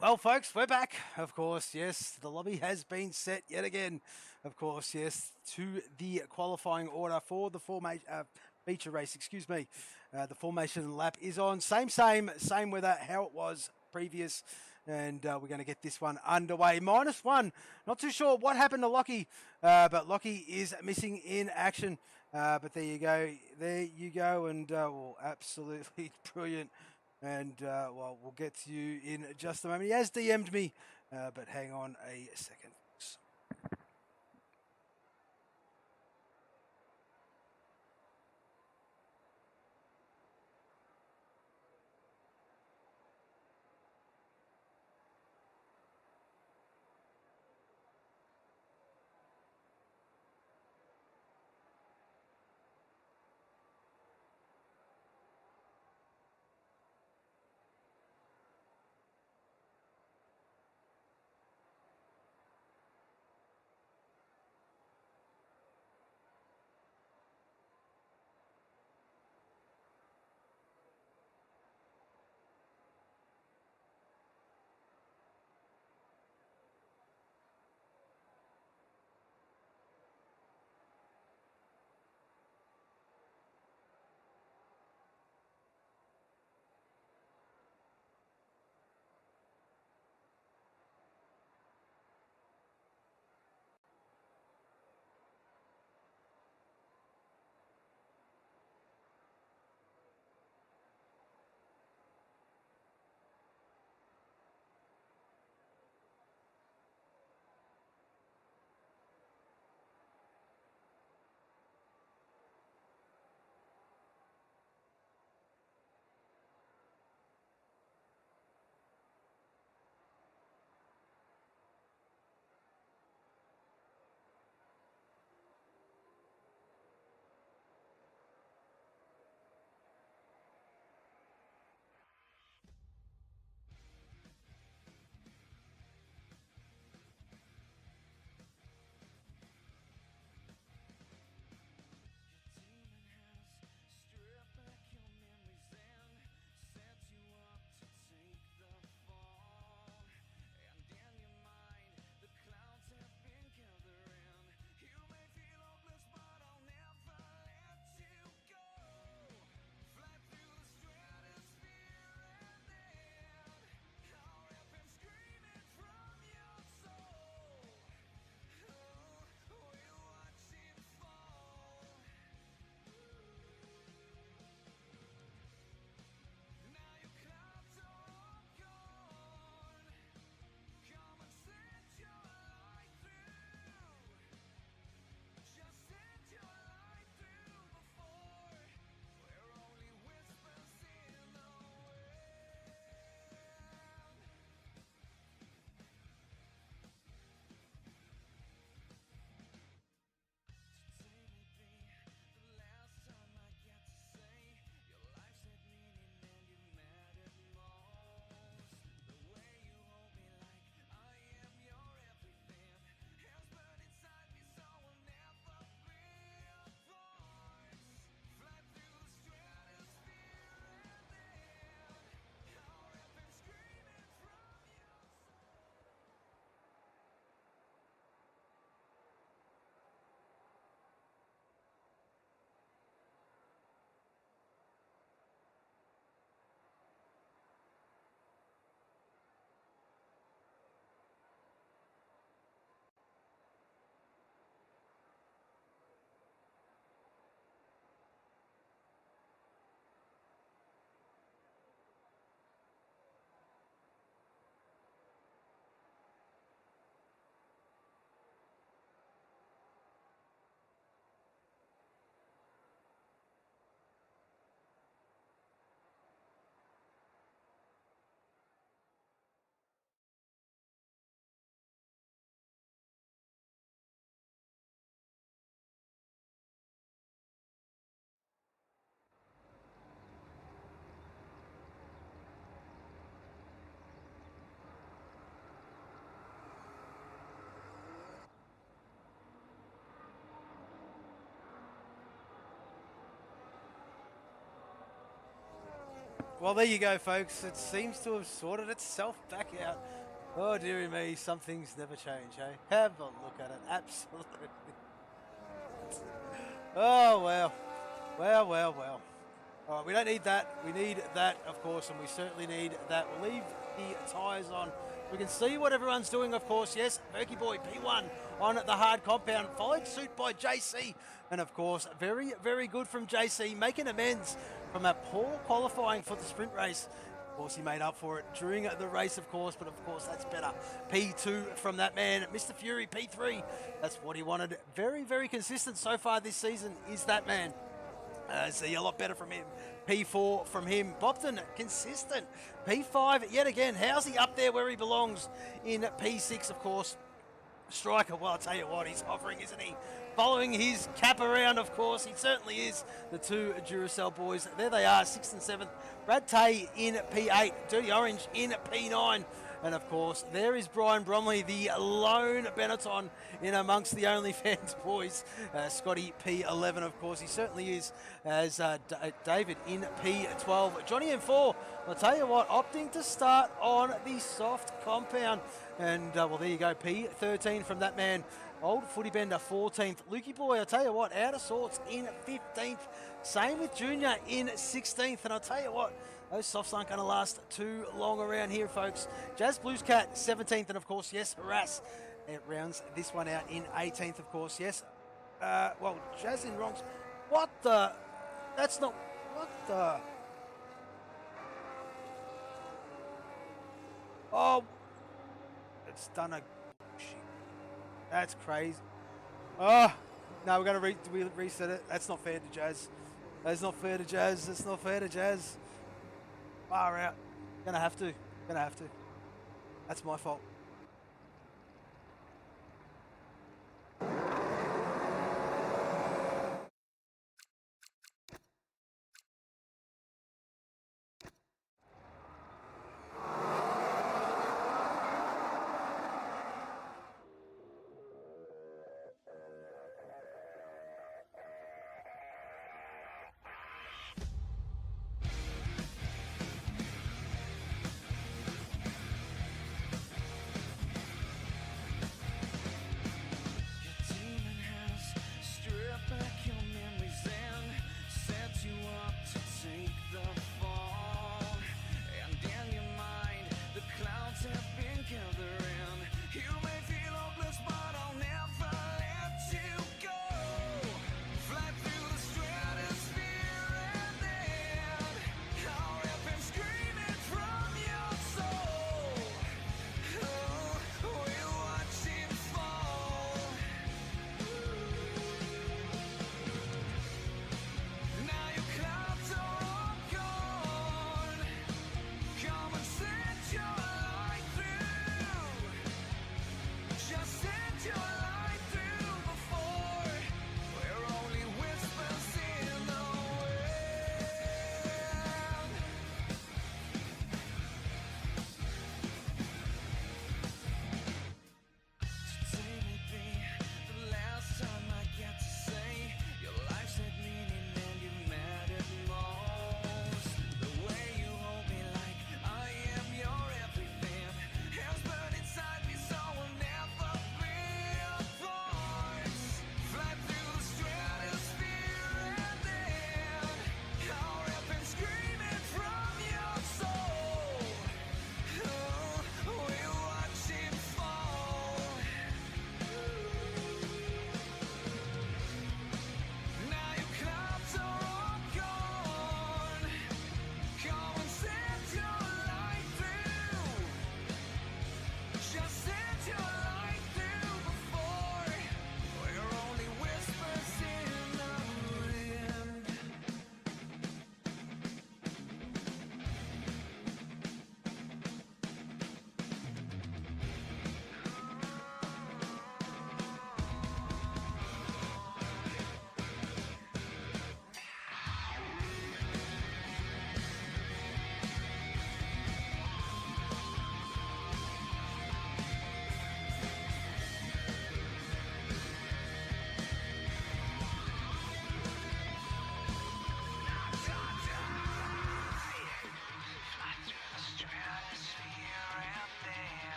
Well, folks, we're back. Of course, yes, the lobby has been set yet again. Of course, yes, to the qualifying order for the feature race. Excuse me. The formation lap is on. Same weather, how it was previous. And we're going to get this one underway. -1. Not too sure what happened to Lockie, but Lockie is missing in action. But there you go. There you go. And well, absolutely brilliant. And, well, we'll get to you in just a moment. He has DM'd me, but hang on a second. Well, there you go, folks. It seems to have sorted itself back out. Oh, dearie me, some things never change, eh? Have a look at it. Absolutely. Oh, well. Well. All right, we don't need that. We need that, of course, and we certainly need that. We'll leave the tyres on. We can see what everyone's doing, of course. Yes, Berkey Boy, P1 on the hard compound, followed suit by JC. And, of course, very, very good from JC, making amends from a poor qualifying for the sprint race. Of course, he made up for it during the race, of course, but, of course, that's better. P2 from that man, Mr. Fury, P3. That's what he wanted. Very, very consistent so far this season is that man. See a lot better from him. P4 from him. Bopton, consistent. P5 yet again. How's he up there where he belongs in P6, of course? Striker, well, I'll tell you what, he's hovering, isn't he? Following his cap around, of course. He certainly is. The two Duracell boys, there they are, 6th and 7th. Brad Tay in P8. Dirty Orange in P9. And, of course, there is Brian Bromley, the lone Benetton in amongst the OnlyFans boys. Scotty P11, of course. He certainly is, as David in P12. Johnny M4, I'll tell you what, opting to start on the soft compound. And, well, there you go, P13 from that man. Old Footy Bender, 14th. Lukey Boy, I'll tell you what, out of sorts in 15th. Same with Junior in 16th. And I'll tell you what, those softs aren't going to last too long around here, folks. Jazz Blues Cat, 17th. And, of course, yes, Harass. It rounds this one out in 18th, of course, yes. Well, Jazz in Ronks. What the? That's not... What the? Oh. It's done a... Shit. That's crazy. Oh. No, we're going to reset it. That's not fair to Jazz. That's not fair to Jazz. That's not fair to Jazz. Far out. Gonna have to. That's my fault.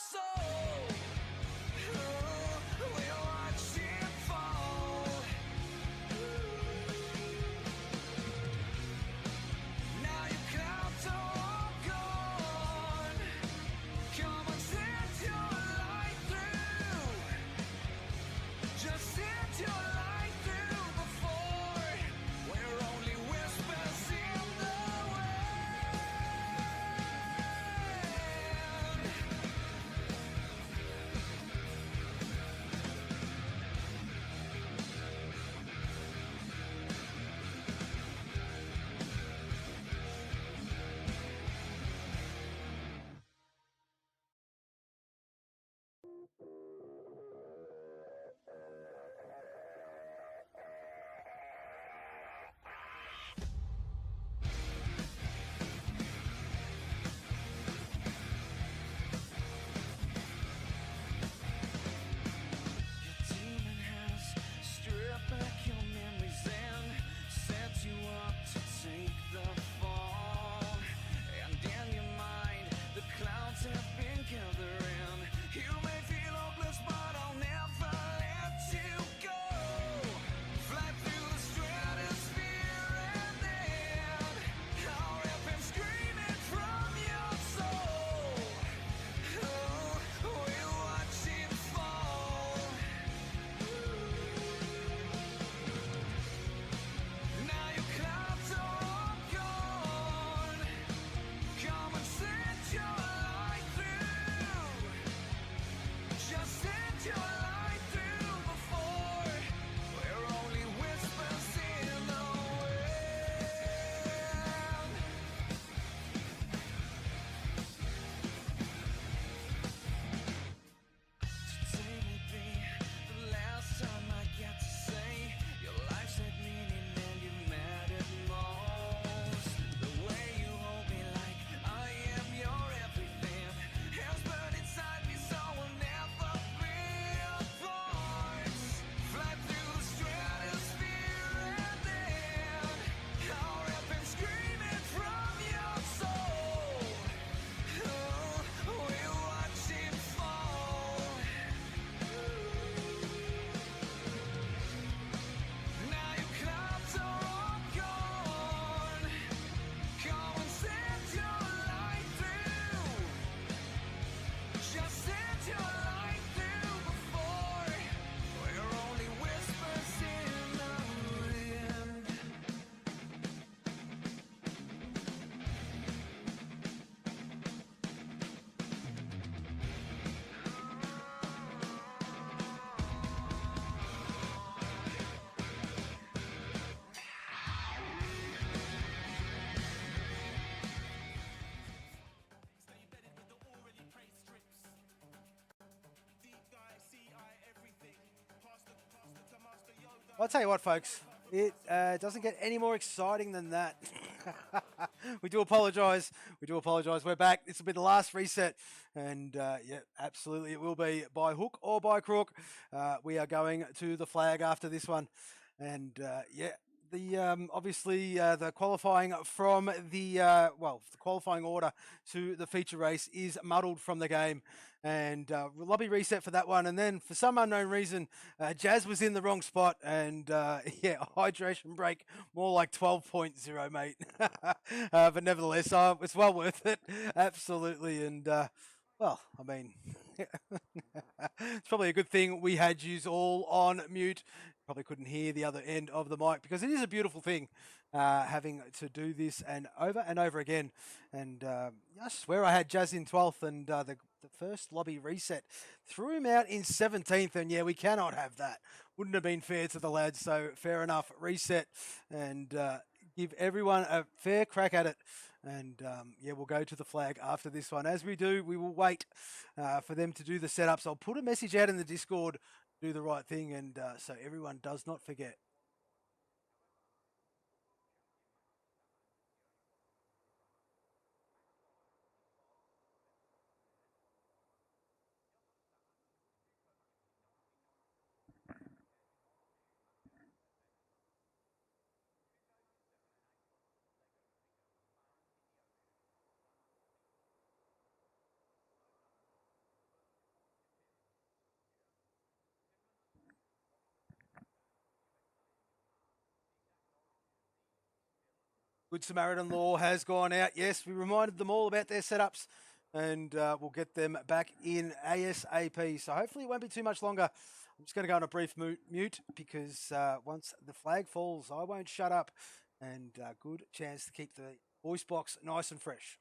soul. We watch it fall. Now your clouds are all gone. Come and set your light through. Just set your light through before we're only whispers in the wind. Your demon has stripped back your memories and set you up to take the fall. And in your mind, the clouds have been gathering. You may feel hopeless, but I'll never let you go. Fly through the stratosphere and then I'll rip and scream it from your soul. We'll watch it fall. Now your clouds are all gone. Come and set your light through. Just set your light through before we're only whispers in the wind. Today may be the last time I get to say your life's had meaning and you mattered most. The way you hold me like I am your everything has burned inside me, so we'll never be apart. Fly through the stratosphere and then I'll rip and scream it from your soul. We'll watch it fall. Now your clouds are all gone. Come and set your light through. Just set your light through before we're only whispers in the wind. I'll tell you what, folks, it doesn't get any more exciting than that. We do apologise. We do apologise. We're back. This will be the last reset. And yeah, absolutely, it will be by hook or by crook. We are going to the flag after this one. And yeah, the obviously the qualifying from the the qualifying order to the feature race is muddled from the game, and lobby reset for that one. And then for some unknown reason, Jazz was in the wrong spot, and yeah, hydration break more like 12.0, mate. But nevertheless, it's well worth it, absolutely. And well, I mean, it's probably a good thing we had yous all on mute. Probably couldn't hear the other end of the mic, because it is a beautiful thing having to do this and over again. And I swear I had Jazz in 12th, and the first lobby reset threw him out in 17th. And yeah, we cannot have that. Wouldn't have been fair to the lads. So fair enough, reset and give everyone a fair crack at it. And yeah, we'll go to the flag after this one. As we do, we will wait for them to do the setups. I'll put a message out in the Discord, do the right thing, and so everyone does not forget. Good Samaritan Law has gone out. Yes, we reminded them all about their setups, and we'll get them back in ASAP. So hopefully it won't be too much longer. I'm just going to go on a brief mute because once the flag falls, I won't shut up. And good chance to keep the voice box nice and fresh.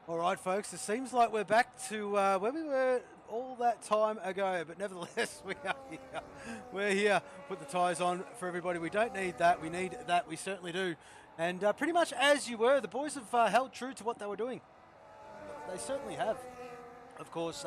All right, folks, it seems like we're back to where we were all that time ago, but nevertheless, we are here. We're here. Put the tyres on for everybody. We don't need that. We need that. We certainly do. And pretty much as you were, the boys have held true to what they were doing. They certainly have. Of course,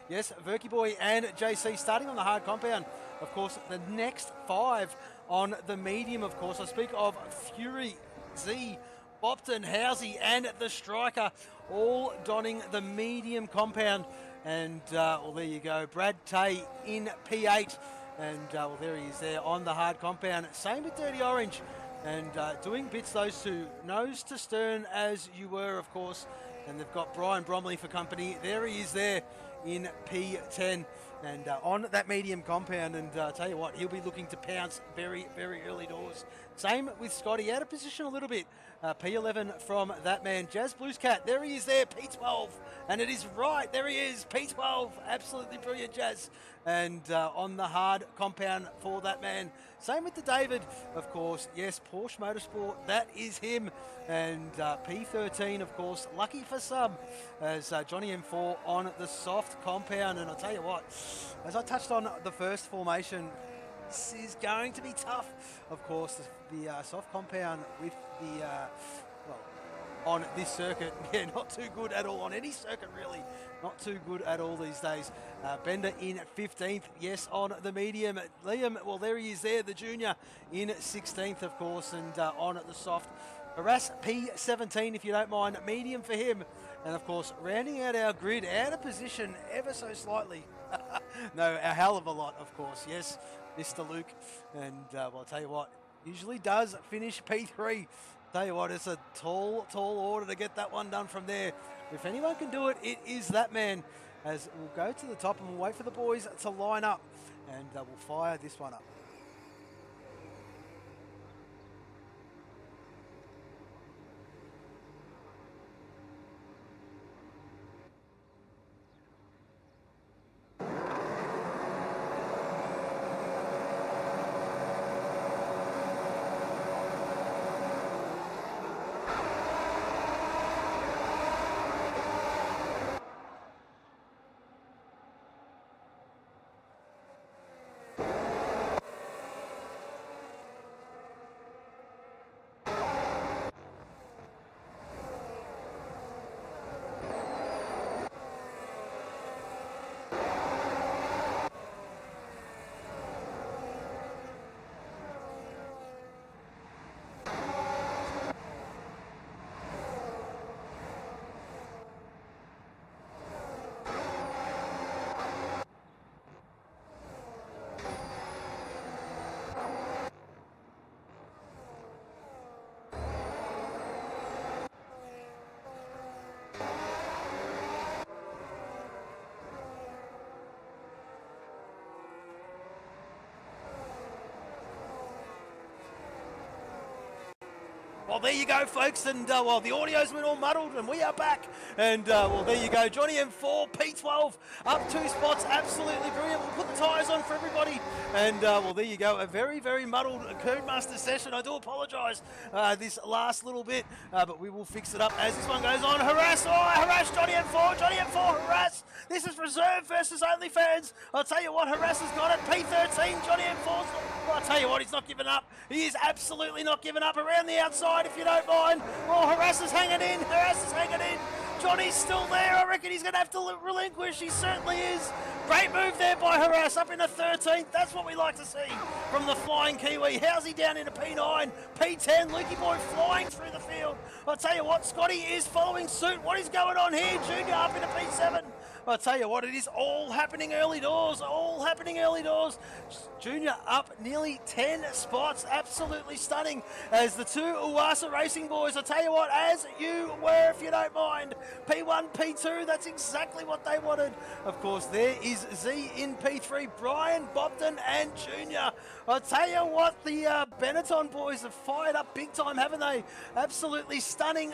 yes, Verky Boy and JC starting on the hard compound. Of course, the next 5 on the medium, of course. I speak of Fury, Z, Bopton, Housey, and the Striker, all donning the medium compound. And, well, there you go. Brad Tay in P8. And, well, there he is there on the hard compound. Same with Dirty Orange. And doing bits, those two. Nose to stern, as you were, of course. And they've got Brian Bromley for company. There he is there in P10 and on that medium compound. And tell you what, he'll be looking to pounce very, very early doors. Same with Scotty, out of position a little bit. P11 from that man. Jazz Blues Cat, there he is there, P12. And it is right, there he is, P12. Absolutely brilliant, Jazz. And on the hard compound for that man. Same with the David, of course. Yes, Porsche Motorsport, that is him. And P13, of course, lucky for some, as Johnny M4 on the soft compound. And I'll tell you what, as I touched on the first formation, this is going to be tough. Of course, the soft compound with the, well, on this circuit, yeah, not too good at all. On any circuit, really, not too good at all these days. Bender in 15th, yes, on the medium. Liam, well, there he is there, the junior, in 16th, of course, and on the soft. Harass P17, if you don't mind, medium for him. And, of course, rounding out our grid, out of position ever so slightly. No, a hell of a lot, of course, yes, Mr. Luke. And, well, I'll tell you what, usually does finish P3. Tell you what, it's a tall order to get that one done from there. If anyone can do it, it is that man. As we'll go to the top and we'll wait for the boys to line up. And we'll fire this one up. Well, there you go, folks, and well, the audio's been all muddled, and we are back. And well, there you go, Johnny M4, P12, up 2 spots, absolutely brilliant. We'll put the tyres on for everybody, and well, there you go, a very, very muddled Codemaster session. I do apologise this last little bit, but we will fix it up as this one goes on. Harass, harass Johnny M4, harass. This is reserved versus OnlyFans. I'll tell you what, Harass has got it. P13, Johnny M4's. Well, I'll tell you what, he's not giving up. He is absolutely not giving up. Around the outside, if you don't mind. Oh, Harass is hanging in. Johnny's still there. I reckon he's going to have to relinquish. He certainly is. Great move there by Harass, up in the 13th. That's what we like to see from the flying Kiwi. How's he down into P9? P10, Lukey Boy flying through the field. I'll tell you what, Scotty is following suit. What is going on here? Junior up into P7. I'll tell you what, it is all happening early doors. Junior up nearly 10 spots. Absolutely stunning. As the two Uwasa Racing boys, I'll tell you what, as you were, if you don't mind. P1, P2, that's exactly what they wanted. Of course, there is Z in P3, Brian, Bobden, and Junior. I'll tell you what, the Benetton boys have fired up big time, haven't they? Absolutely stunning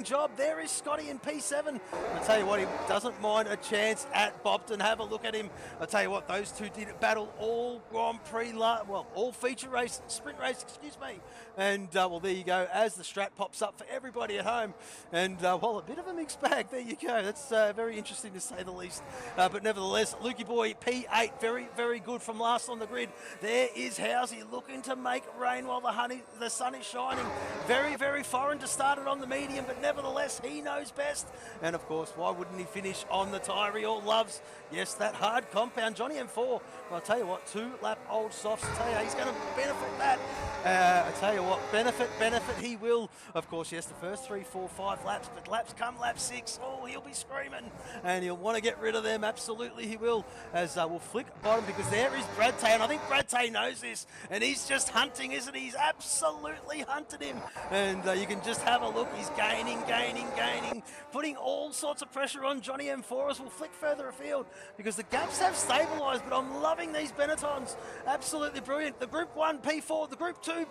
job. There is Scotty in P7. I'll tell you what, he doesn't mind a chance at Bobden. Have a look at him. I'll tell you what, those two did battle all Grand Prix, all feature race, sprint race, excuse me. And, well, there you go, as the strat pops up for everybody at home. And, well, a bit of a mixed bag. There you go. That's very interesting to say the least. But nevertheless, Lukey Boy, P8, very, very good from last on the grid. There is Housey looking to make rain while the sun is shining. Very, very foreign to start it on the medium, but nevertheless, he knows best. And, of course, why wouldn't he finish on the tyre he all loves? Yes, that hard compound. Johnny M4, well, I'll tell you what, 2-lap old softs. I'll tell you, he's going to benefit that. I tell you what, benefit he will. Of course, yes, the first 3, 4, 5 laps, but laps come lap 6, oh, he'll be screaming, and he'll want to get rid of them. Absolutely, he will. As we'll flick bottom, because there is Brad Tay, and I think Brad Tay knows this, and he's just hunting, isn't he? He's absolutely hunted him, and you can just have a look. He's gaining, putting all sorts of pressure on Johnny M4 as we'll flick further afield, because the gaps have stabilised, but I'm loving these Benettons. Absolutely brilliant. The Group 1 P4, the Group 2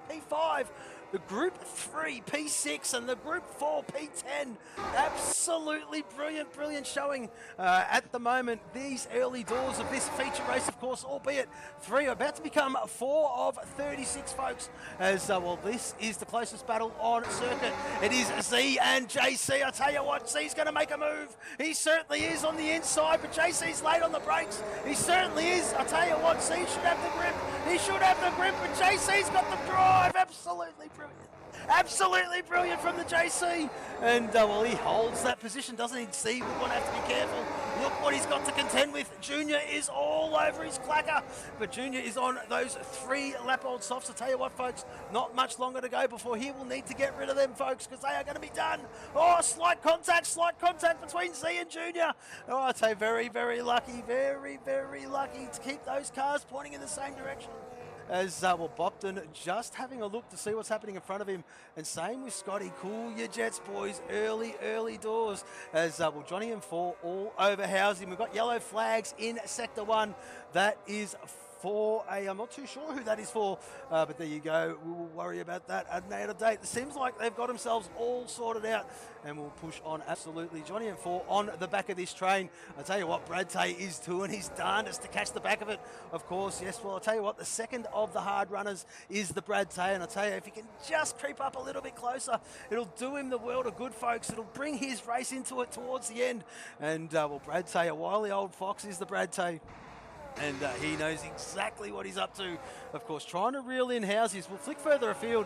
P5, the Group 3 P6, and the Group 4 P10. Absolutely brilliant showing at the moment. These early doors of this feature race, of course, albeit 3 are about to become 4 of 36, folks. As well, this is the closest battle on circuit. It is Z and JC. I tell you what, Z's going to make a move. He certainly is on the inside, but JC's late on the brakes. He certainly is. I tell you what, Z should have the grip. He should have the grip, but JC's got the drive. Absolutely brilliant from the JC. And, well, he holds that position, doesn't he? See, we're going to have to be careful. Look what he's got to contend with. Junior is all over his clacker. But Junior is on those 3-lap-old softs. I'll tell you what, folks, not much longer to go before he will need to get rid of them, folks, because they are going to be done. Oh, slight contact between Z and Junior. Oh, I'd say very, very lucky to keep those cars pointing in the same direction. As well, Bopton just having a look to see what's happening in front of him, and same with Scotty. Cool your jets, boys, early doors. As well, Johnny M4 all over housing. We've got yellow flags in sector 1. That is for I'm not too sure who that is for, but there you go. We will worry about that at an later date. It seems like they've got themselves all sorted out, and we'll push on absolutely. Johnny M4 on the back of this train. I'll tell you what, Brad Tay is doing his darndest to catch the back of it. Of course, yes, well, I'll tell you what, the second of the hard runners is the Brad Tay, and I'll tell you, if he can just creep up a little bit closer, it'll do him the world of good, folks. It'll bring his race into it towards the end. And, well, Brad Tay, a wily old fox, is the Brad Tay. And he knows exactly what he's up to. Of course, trying to reel in Housies. We'll flick further afield.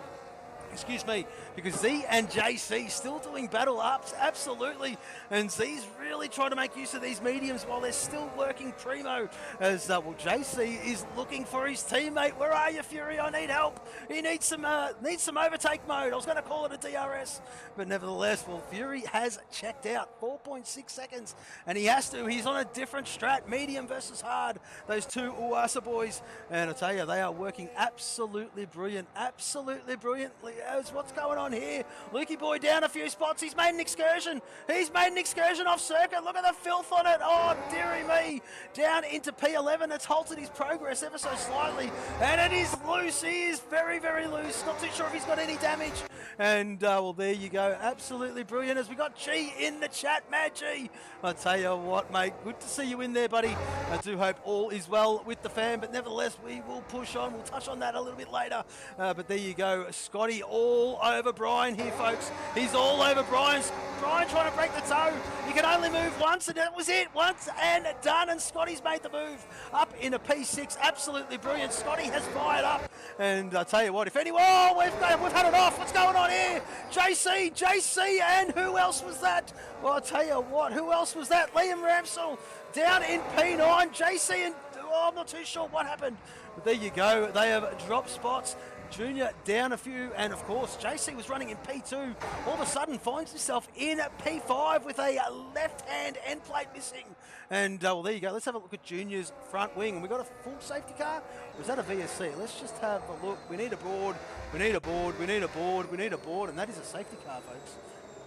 Excuse me, because Z and JC still doing battle ups, absolutely. And Z's really trying to make use of these mediums while they're still working primo. As, well, JC is looking for his teammate. Where are you, Fury? I need help. He needs some overtake mode. I was going to call it a DRS. But nevertheless, well, Fury has checked out. 4.6 seconds. And he has to. He's on a different strat, medium versus hard. Those two Uwasa boys. And I tell you, they are working absolutely brilliantly yes, what's going on here? Lukey boy down a few spots. He's made an excursion. He's made an excursion off circuit. Look at the filth on it. Oh, dearie me. Down into P11. It's halted his progress ever so slightly. And it is loose. He is very, very loose. Not too sure if he's got any damage. And, well, there you go. Absolutely brilliant. As we got G in the chat. Mad G. I tell you what, mate. Good to see you in there, buddy. I do hope all is well with the fan. But nevertheless, we will push on. We'll touch on that a little bit later. But there you go. Scotty all over Brian here, folks. He's all over Brian. Brian trying to break the toe. He can only move once, and that was it. Once and done, and Scotty's made the move up in a P6. Absolutely brilliant. Scotty has fired up. And I tell you what, if anyone... Oh, we've had it off. What's going on here? JC, and who else was that? Well, I'll tell you what, who else was that? Liam Ramsell down in P9. JC and... Oh, I'm not too sure what happened. But there you go. They have dropped spots. Junior down a few, and of course JC was running in P2, all of a sudden finds himself in P5 with a left hand end plate missing. And well, there you go. Let's have a look at Junior's front wing. And we got a full safety car. Or is that a VSC? Let's just have a look. We need a board, we need a board, we need a board, we need a board, and that is a safety car, folks.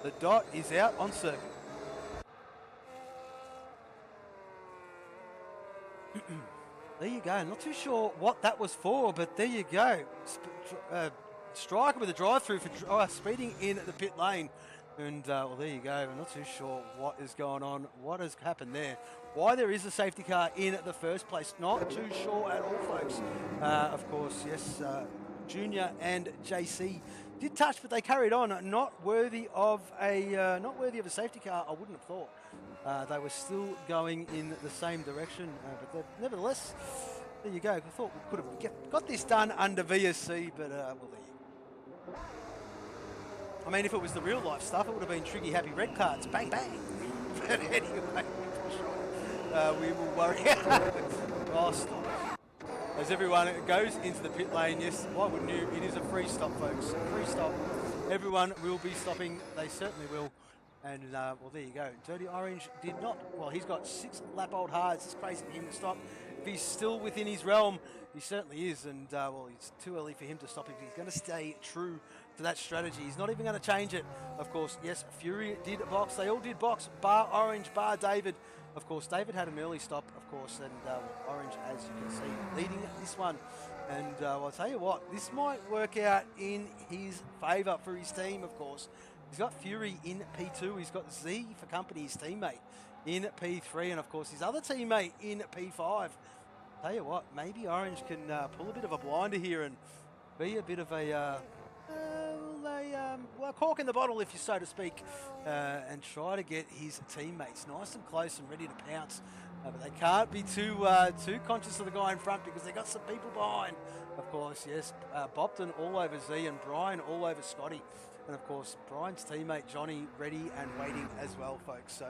The dot is out on circuit. There you go. Not too sure what that was for, but there you go. Striker with a drive-through for speeding in the pit lane. And, well, there you go. I'm not too sure what is going on, what has happened there. Why there is a safety car in the first place, not too sure at all, folks. Of course, yes, Junior and JC did touch, but they carried on. Not worthy of a safety car, I wouldn't have thought. They were still going in the same direction, but nevertheless, there you go. I thought we could have got this done under VSC, but well, there you go. I mean, if it was the real life stuff, it would have been Triggy Happy red cards, bang bang. But anyway, we will worry. Oh, stop. As everyone goes into the pit lane, yes, why wouldn't you? It is a free stop, folks. Free stop. Everyone will be stopping. They certainly will. And, well, there you go. Dirty Orange did not. Well, he's got 6 lap-old hards. It's crazy for him to stop. If he's still within his realm, he certainly is. And, well, it's too early for him to stop. If he's going to stay true to that strategy, he's not even going to change it. Of course, yes, Fury did box. They all did box, bar Orange, bar David. Of course, David had an early stop, of course, and Orange, as you can see, leading this one. And well, I'll tell you what, this might work out in his favour for his team, of course. He's got Fury in P2. He's got Z for company, his teammate, in P3. And, of course, his other teammate in P5. Tell you what, maybe Orange can pull a bit of a blinder here and be a bit of a cork in the bottle, if you so to speak, and try to get his teammates nice and close and ready to pounce. But they can't be too conscious of the guy in front because they got some people behind. Of course, yes, Bopton all over Z and Brian all over Scotty. And, of course, Brian's teammate, Johnny, ready and waiting as well, folks. So,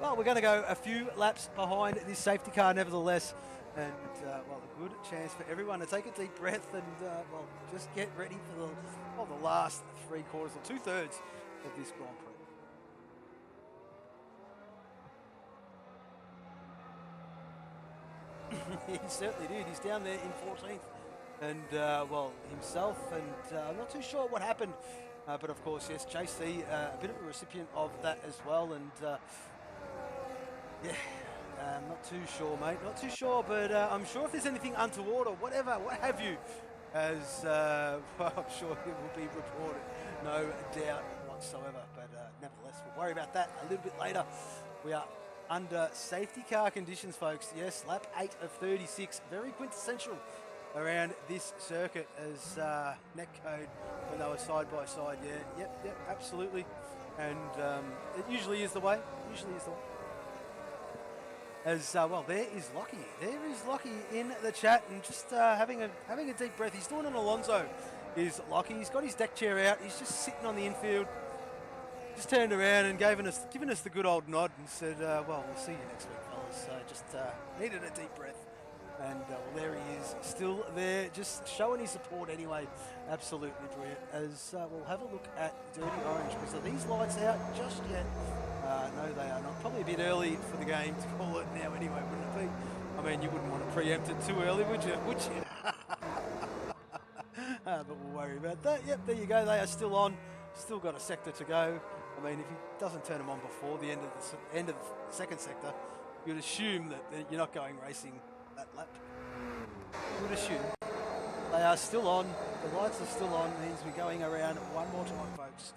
well, we're going to go a few laps behind this safety car, nevertheless. And, well, a good chance for everyone to take a deep breath and, well, just get ready for the last 3/4 or 2/3 of this Grand Prix. He certainly did. He's down there in 14th. And, well, himself, and I'm not too sure what happened. But, of course, yes, JC, a bit of a recipient of that as well. And, yeah, not too sure, mate. Not too sure, but I'm sure if there's anything untoward or whatever, what have you, as, well, I'm sure it will be reported. No doubt whatsoever. But, nevertheless, we'll worry about that a little bit later. We are under safety car conditions, folks. Yes, lap 8 of 36. Very quintessential around this circuit as net code when they were side by side. Yeah, yep, absolutely. And it usually is the way. As well, there is Lockie. There is Lockie in the chat and just having a deep breath. He's doing an Alonso. Is Lockie? He's got his deck chair out. He's just sitting on the infield. Just turned around and given us the good old nod and said, "Well, we'll see you next week, fellas." So just needed a deep breath. And well, there he is, still there, just showing his support anyway. Absolutely brilliant. As we'll have a look at Dirty Orange, because are these lights out just yet? No, they are not. Probably a bit early for the game to call it now anyway, wouldn't it be? I mean, you wouldn't want to preempt it too early, would you? but we'll worry about that. Yep, there you go. They are still on. Still got a sector to go. I mean, if he doesn't turn them on before the end of the second sector, you'd assume that you're not going racing that lap. You would assume. They are still on. The lights are still on. Means we're going around one more time, folks.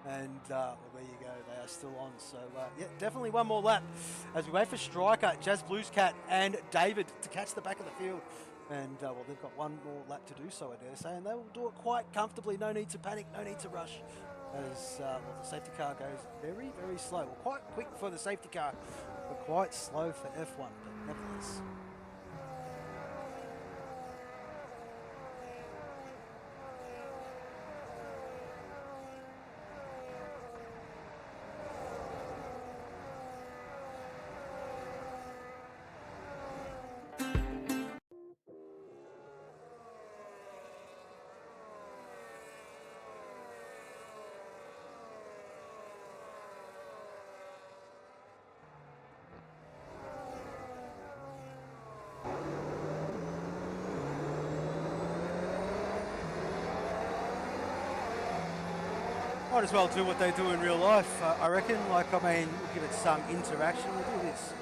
And well, there you go. They are still on. So yeah, definitely one more lap as we wait for Striker, Jazz Blues Cat, and David to catch the back of the field. And well, they've got one more lap to do so, I dare say, and they will do it quite comfortably. No need to panic. No need to rush. As well, the safety car goes very, very slow. Well, quite quick for the safety car, but quite slow for F1. But nevertheless. Might as well do what they do in real life, I reckon. Like, I mean, we'll give it some interaction. We'll do this.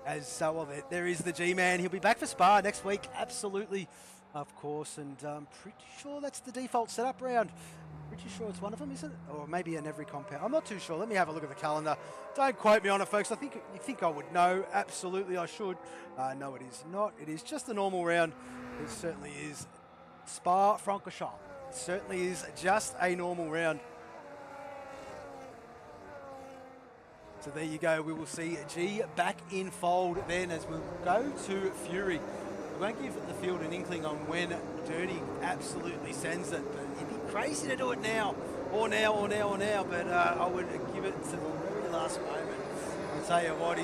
As well, there is the G-Man. He'll be back for Spa next week, absolutely, of course. And I'm pretty sure that's the default setup round. Pretty sure it's one of them, isn't it? Or maybe in every compound. I'm not too sure. Let me have a look at the calendar. Don't quote me on it, folks. You think I would know. Absolutely, I should. No, it is not. It is just a normal round. It certainly is Spa-Francorchamps. It certainly is just a normal round. So there you go. We will see G back in fold then as we'll go to Fury. We won't give the field an inkling on when Dirty absolutely sends it, but it'd be crazy to do it now, or now, or now, or now. But I would give it to the very last moment. I'll tell you what,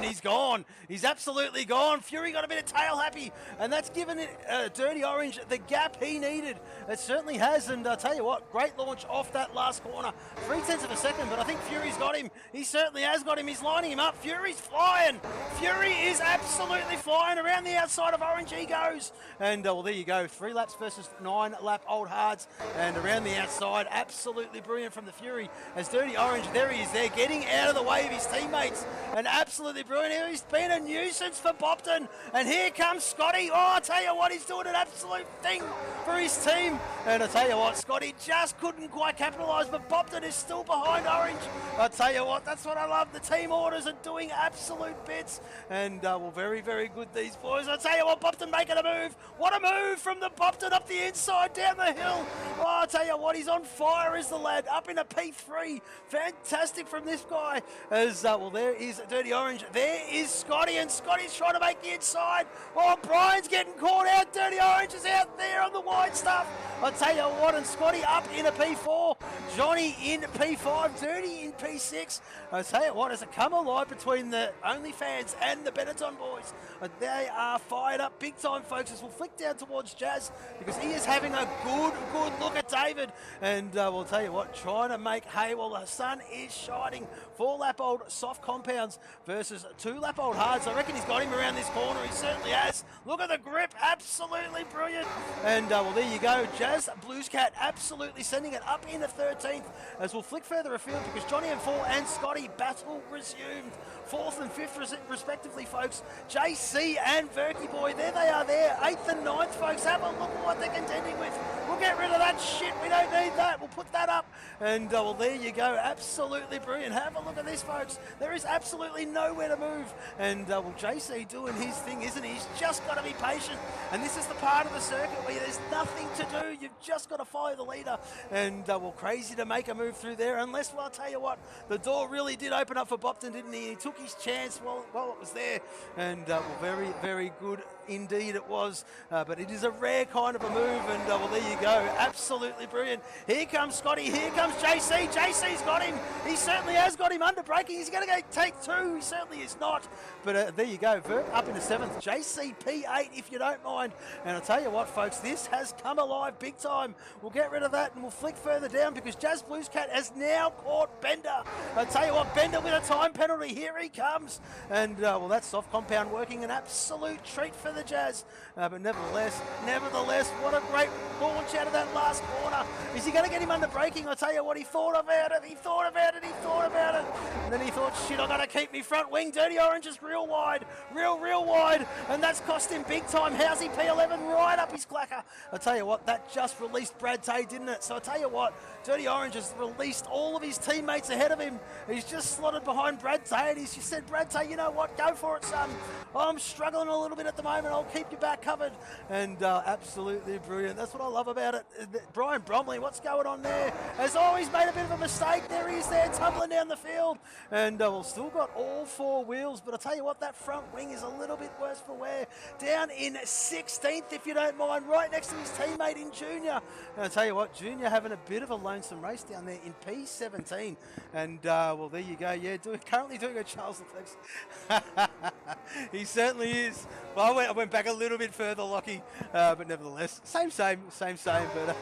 he's gone. He's absolutely gone. Fury got a bit of tail happy, and that's given it Dirty Orange the gap he needed. It certainly has, and I'll tell you what, great launch off that last corner. 0.3 of a second, but I think Fury's got him. He certainly has got him. He's lining him up. Fury's flying. Fury is absolutely flying. Around the outside of Orange he goes. And well, there you go. 3 laps versus 9 lap old hards. And around the outside, absolutely brilliant from the Fury. As Dirty Orange, there he is there, getting out of the way of his teammates. And absolutely brilliant. Here he's been a nuisance for Bopton. And here comes Scotty. Oh, I tell you what, he's doing an absolute thing for his team. And I tell you what, Scotty just couldn't quite capitalise, but Bopton is still behind Orange. I tell you what, that's what I love. The team orders are doing absolute bits. And well, very, very good, these boys. I tell you what, Bopton making a move. What a move from the Bopton up the inside, down the hill. Oh, I tell you what, he's on fire, is the lad. Up in a P3. Fantastic from this guy. As well, there is Dirty Orange. There is Scotty, and Scotty's trying to make the inside. Oh, Brian's getting caught out. Dirty Orange is out there on the wide stuff. I tell you what, and Scotty up in a P4. Johnny in P5. Dirty in P6. I tell you what, as it come alive between the OnlyFans and the Benetton boys, they are fired up big time, folks. As we'll flick down towards Jazz because he is having a good look at David. And we'll tell you what, trying to make hay while the sun is shining. 4 lap old soft compounds versus 2 lap old hards. I reckon he's got him around this corner. He certainly has. Look at the grip. Absolutely brilliant. And well, there you go. Jazz Blues Cat absolutely sending it up into 13th as we'll flick further afield because Johnny M4 and Scotty battle resumed. 4th and 5th respectively, folks. JC and Verky Boy, there they are there. 8th and 9th, folks. Have a look at what they're contending with. We'll get rid of that shit. We don't need that. We'll put that up. And well, there you go. Absolutely brilliant. Have a look at this, folks. There is absolutely nowhere to move. And well, JC doing his thing, isn't he? He's just got to be patient. And this is the part of the circuit where there's nothing to do. You've just got to follow the leader. And well, crazy to make a move through there. Unless, well, I'll tell you what, the door really did open up for Bopton, didn't he? He took his chance while it was there. And well, very, very good indeed it was. But it is a rare kind of a move, and well, there you go. Absolutely brilliant. Here comes Scotty. Here comes JC. JC's got him. He certainly has got him under braking. He's going to go take two. He certainly is not. But there you go. Verk up in the 7th. JC P8, if you don't mind. And I'll tell you what, folks, this has come alive big time. We'll get rid of that and we'll flick further down because Jazz Blues Cat has now caught Bender. I'll tell you what, Bender with a time penalty. Here he comes. And well, that soft compound working, an absolute treat for the Jazz. But nevertheless, what a great launch out of that last corner. Is he going to get him under braking? I'll tell you what, he thought about it. And then he thought, shit, I got to keep me front wing. Dirty Orange is real wide. Real wide. And that's cost him big time. How's he P11 right up his clacker? I'll tell you what, that just released Brad Tay, didn't it? So I'll tell you what, Dirty Orange has released all of his teammates ahead of him. He's just slotted behind Brad Tay and he's just said, Brad Tay, you know what, go for it, son. I'm struggling a little bit at the moment. I'll keep you back covered. And absolutely brilliant. That's what I love about it. Brian Bromley, what's going on there? Has always made a bit of a mistake. There he is there, tumbling down the field. And we've still got all 4 wheels. But I'll tell you what, that front wing is a little bit worse for wear. Down in 16th, if you don't mind, right next to his teammate in Junior. And I'll tell you what, Junior having a bit of a lonesome race down there in P17. And well, there you go. Yeah, currently doing a Charles Leclerc. He certainly is. Well, I went back a little bit further, Lockie, but nevertheless, same. But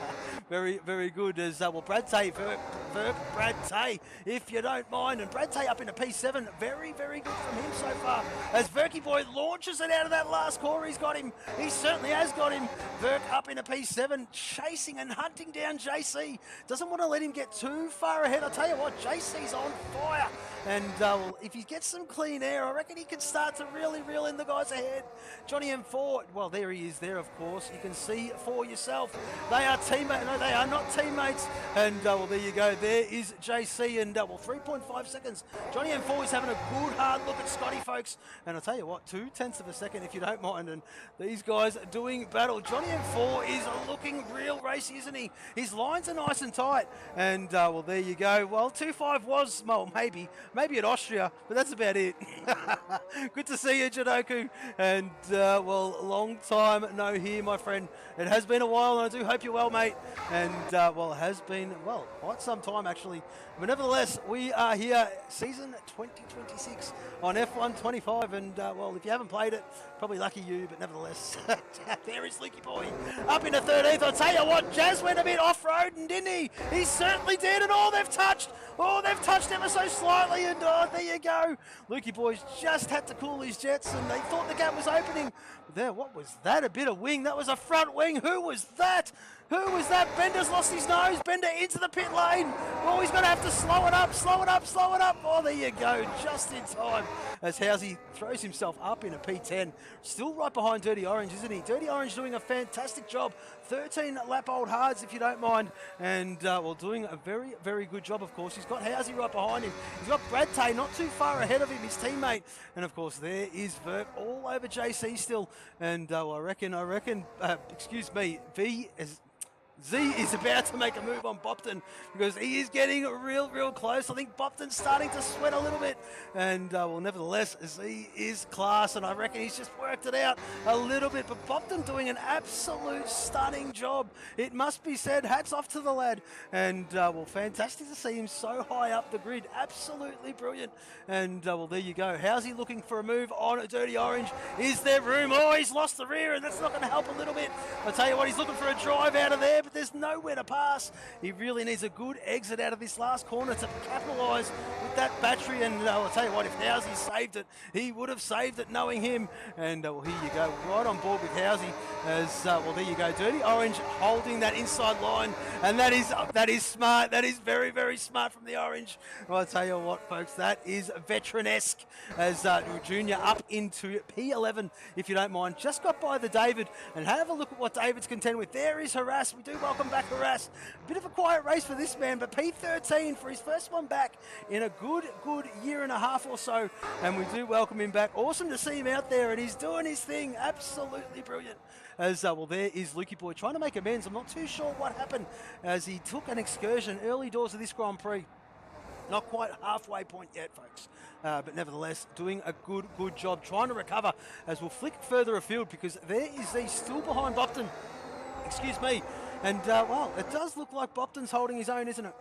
very, very good. As well, Brad Tay, Brad Tay, if you don't mind, and Brad Tay up into P7. Very, very good from him so far. As Verky Boy launches it out of that last corner, he's got him. He certainly has got him. Verk up into P7, chasing and hunting down JC. Doesn't want to let him get too far ahead. I'll tell you what, JC's on fire. And well, if he gets some clean air, I reckon he can start to really reel in the guys ahead. Johnny M4, well, there he is there, of course. You can see for yourself. They are teammates. No, they are not teammates. And well, there you go. There is JC. And well, 3.5 seconds. Johnny M4 is having a good hard look at Scotty, folks. And I'll tell you what, 0.2 of a second, if you don't mind. And these guys are doing battle. Johnny M4 is looking real racy, isn't he? His lines are nice and tight. And well, there you go. Well, 2.5 was, well, maybe at Austria, but that's about it. Good to see you, Jadoku. And well, long time no hear, my friend. It has been a while, and I do hope you're well, mate. And well, it has been, well, quite some time actually. But nevertheless, we are here, season 2026 on F1 25. And well, if you haven't played it, probably lucky you, but nevertheless, there is Lukey Boy up into 13th. I'll tell you what, Jazz went a bit off-roading, didn't he? He certainly did, and they've touched ever so slightly, and there you go. Lukey Boy's just had to cool his jets, and they thought the gap was opening. There, what was that? A bit of wing. That was a front wing. Who was that? Bender's lost his nose. Bender into the pit lane. Oh, he's going to have to slow it up. Oh, there you go. Just in time as Housey throws himself up in a P10. Still right behind Dirty Orange, isn't he? Dirty Orange doing a fantastic job. 13 lap old hards, if you don't mind. And, well, doing a very, very good job, of course. He's got Housey right behind him. He's got Brad Tay not too far ahead of him, his teammate. And, of course, there is Verk all over JC still. And I reckon, excuse me, Z is about to make a move on Bopton because he is getting real close. I think Bopton's starting to sweat a little bit. And, well, nevertheless, Z is class, and I reckon he's just worked it out a little bit. But Bopton doing an absolute stunning job. It must be said, hats off to the lad. And, well, fantastic to see him so high up the grid. Absolutely brilliant. And, well, there you go. How's he looking for a move on Dirty Orange? Is there room? Oh, he's lost the rear, and that's not going to help a little bit. I'll tell you what, he's looking for a drive out of there, but there's nowhere to pass. He really needs a good exit out of this last corner to capitalise with that battery. And I'll tell you what, if Housey saved it, he would have saved it knowing him. And well, here you go, right on board with Housey. As well, there you go, Dirty Orange holding that inside line, and that is smart. That is very, very smart from the Orange. Well, I'll tell you what, folks, that is veteran-esque. As Junior up into P11, if you don't mind, just got by the David, and have a look at what David's contend with. There is Harass. We do welcome back Harass. A bit of a quiet race for this man, but P13 for his first one back in a good year and a half or so, and we do welcome him back. Awesome to see him out there, and he's doing his thing. Absolutely brilliant. As well, there is Lukey Boy trying to make amends. I'm not too sure what happened as he took an excursion early doors of this Grand Prix. Not quite halfway point yet, folks. But nevertheless, doing a good job trying to recover as we'll flick further afield because there is Z still behind Bopton. Excuse me. And, well, it does look like Bopton's holding his own, isn't it?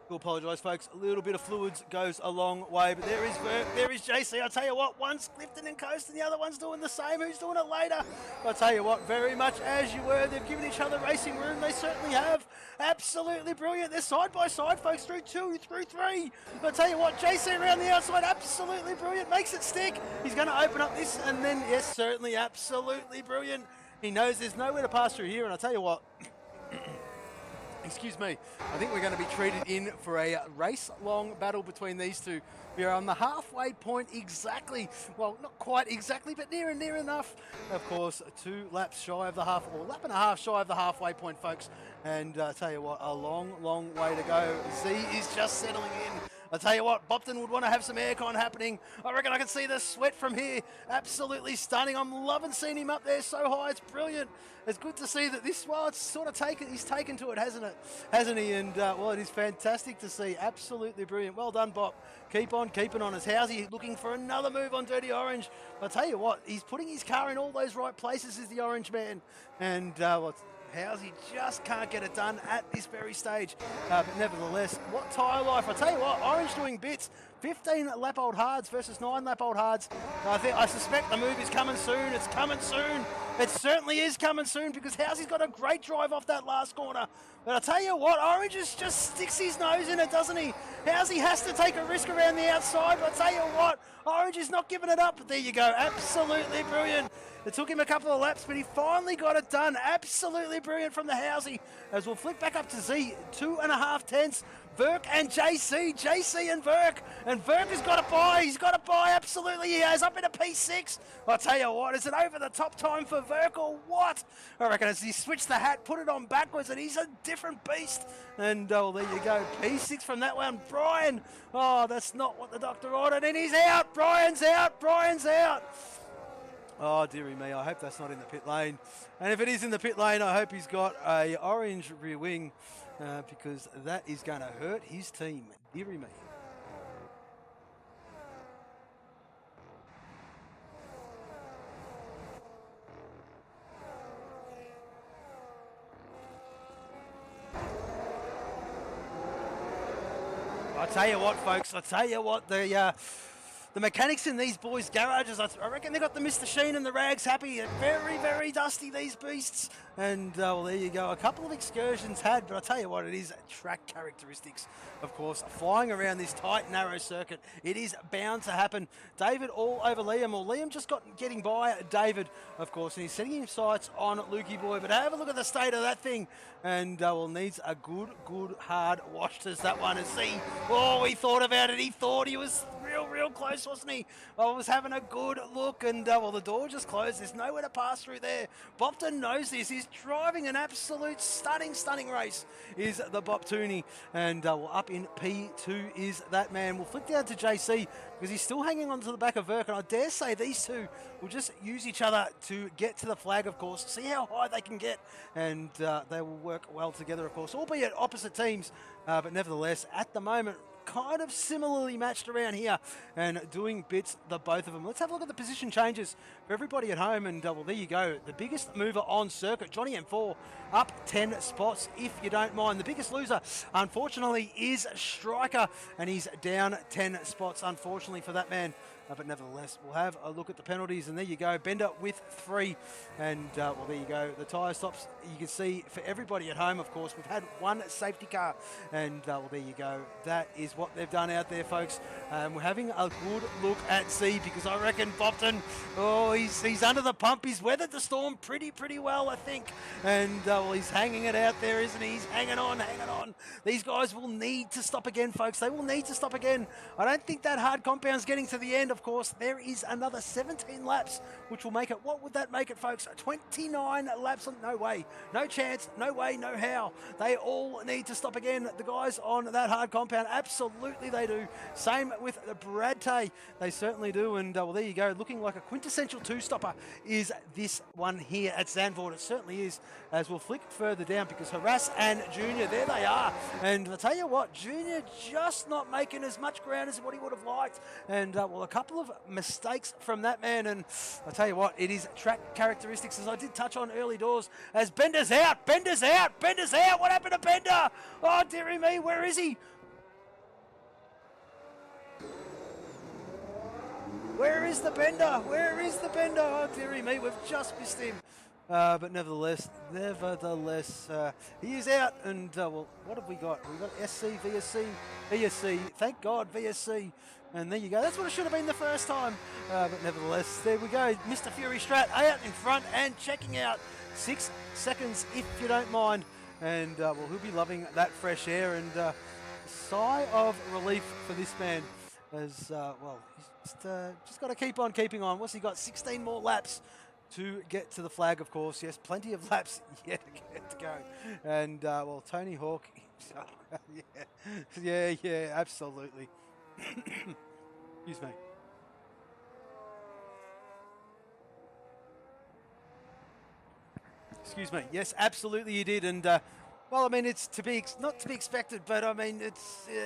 Do apologise, folks. A little bit of fluids goes a long way, but there is Verk, there is JC. I'll tell you what, one's Clifton and Coast, and the other one's doing the same. Who's doing it later? I'll tell you what, very much as you were. They've given each other racing room. They certainly have. Absolutely brilliant. They're side by side, folks, through 2, through 3. I'll tell you what, JC around the outside, absolutely brilliant. Makes it stick. He's going to open up this, and then, yes, certainly, absolutely brilliant. He knows there's nowhere to pass through here, and I'll tell you what. Excuse me, I think we're going to be treated in for a race-long battle between these two. We are on the halfway point exactly, well, not quite exactly, but near enough. Of course, 2 laps shy of the half, or lap and a half shy of the halfway point, folks. And I tell you what, a long way to go. Z is just settling in. I tell you what, Bopton would want to have some aircon happening. I reckon I can see the sweat from here. Absolutely stunning. I'm loving seeing him up there so high. It's brilliant. It's good to see that this, well, it's sort of taken, he's taken to it, hasn't it? Hasn't he? And, well, it is fantastic to see. Absolutely brilliant. Well done, Bop. Keep on keeping on. As Housey looking for another move on Dirty Orange. I tell you what, he's putting his car in all those right places as the Orange man. And, well, Housey just can't get it done at this very stage. But nevertheless, what tyre life. I tell you what, Orange doing bits. 15 lap old hards versus 9 lap old hards. I suspect the move is coming soon. It's coming soon. It certainly is coming soon because Housey's got a great drive off that last corner. But I tell you what, Orange just sticks his nose in it, doesn't he? Housey has to take a risk around the outside, but I tell you what, Orange is not giving it up. But there you go, absolutely brilliant. It took him a couple of laps, but he finally got it done. Absolutely brilliant from the Housey. As we'll flick back up to Z, 2.5 tenths. Verk and JC and Verk. And Verk has got to buy. He's got to buy. Absolutely, he has. Up into P6. I'll tell you what, is it over the top time for Verk or what? I reckon as he switched the hat, put it on backwards, and he's a different beast. And, oh, there you go. P6 from that one. Brian. Oh, that's not what the doctor ordered. And he's out. Brian's out. Brian's out. Oh, dearie me, I hope that's not in the pit lane. And if it is in the pit lane, I hope he's got a orange rear wing because that is going to hurt his team. Dearie me. I tell you what, folks, I tell you what, the mechanics in these boys' garages, I reckon they got the Mr. Sheen and the Rags happy. They're very dusty, these beasts. And, well, there you go. A couple of excursions had, but I tell you what, it is track characteristics, of course. Flying around this tight, narrow circuit, it is bound to happen. David all over Liam, or Liam just getting by David, of course, and he's setting his sights on Lukey Boy. But have a look at the state of that thing. And, well, needs a good, hard wash test, that one. And see, oh, he thought about it. He thought he was real close, wasn't he? I was having a good look, and well, the door just closed. There's nowhere to pass through there. Bopton knows this. He's driving an absolute stunning race, is the Boptoonie. And well, up in P2 is that man. We'll flick down to JC because he's still hanging on to the back of Verk, and I dare say these two will just use each other to get to the flag, of course, see how high they can get, and they will work well together, of course, albeit opposite teams, but nevertheless, at the moment, kind of similarly matched around here and doing bits, the both of them. Let's have a look at the position changes for everybody at home. And well, there you go. The biggest mover on circuit, Johnny M4, up 10 spots, if you don't mind. The biggest loser, unfortunately, is Striker, and he's down 10 spots, unfortunately, for that man. But nevertheless, we'll have a look at the penalties, and there you go, Bender with 3, and well, there you go, the tyre stops, you can see for everybody at home, of course, we've had 1 safety car, and well, there you go, that is what they've done out there, folks. We're having a good look at Z, because I reckon Bopton, oh, he's under the pump, he's weathered the storm pretty well, I think, and well, he's hanging it out there, isn't he? He's hanging on. These guys will need to stop again, folks, they will need to stop again. I don't think that hard compound's getting to the end. of course, there is another 17 laps, which will make it, what would that make it, folks? 29 laps. No way, no chance, no way, no how. They all need to stop again. The guys on that hard compound, absolutely they do. Same with Brad Tay. They certainly do. And, well, there you go. Looking like a quintessential two-stopper is this one here at Zandvoort. It certainly is, as we'll flick further down because Harass and Junior, there they are. And I'll tell you what, Junior just not making as much ground as what he would have liked. And, well, a couple of mistakes from that man. And I'll tell you what, it is track characteristics, as I did touch on early doors, as Bender's out, Bender's out, Bender's out. What happened to Bender? Oh, dearie me, where is he? Where is the Bender? Where is the Bender? Oh, dearie me, we've just missed him. But nevertheless, he is out. And, well, what have we got? We've got SC, VSC, VSC. Thank God, VSC. And there you go. That's what it should have been the first time. But nevertheless, there we go. Mr. Fury Strat out in front and checking out. 6 seconds, if you don't mind. And, well, he'll be loving that fresh air. And a sigh of relief for this man. As, well, he's just got to keep on keeping on. What's he got? 16 more laps to get to the flag, of course. Yes, plenty of laps yet to go. And, well, Tony Hawk, yeah, absolutely. Excuse me. Excuse me. Yes, absolutely you did. And, well, I mean, it's not to be expected, but I mean, it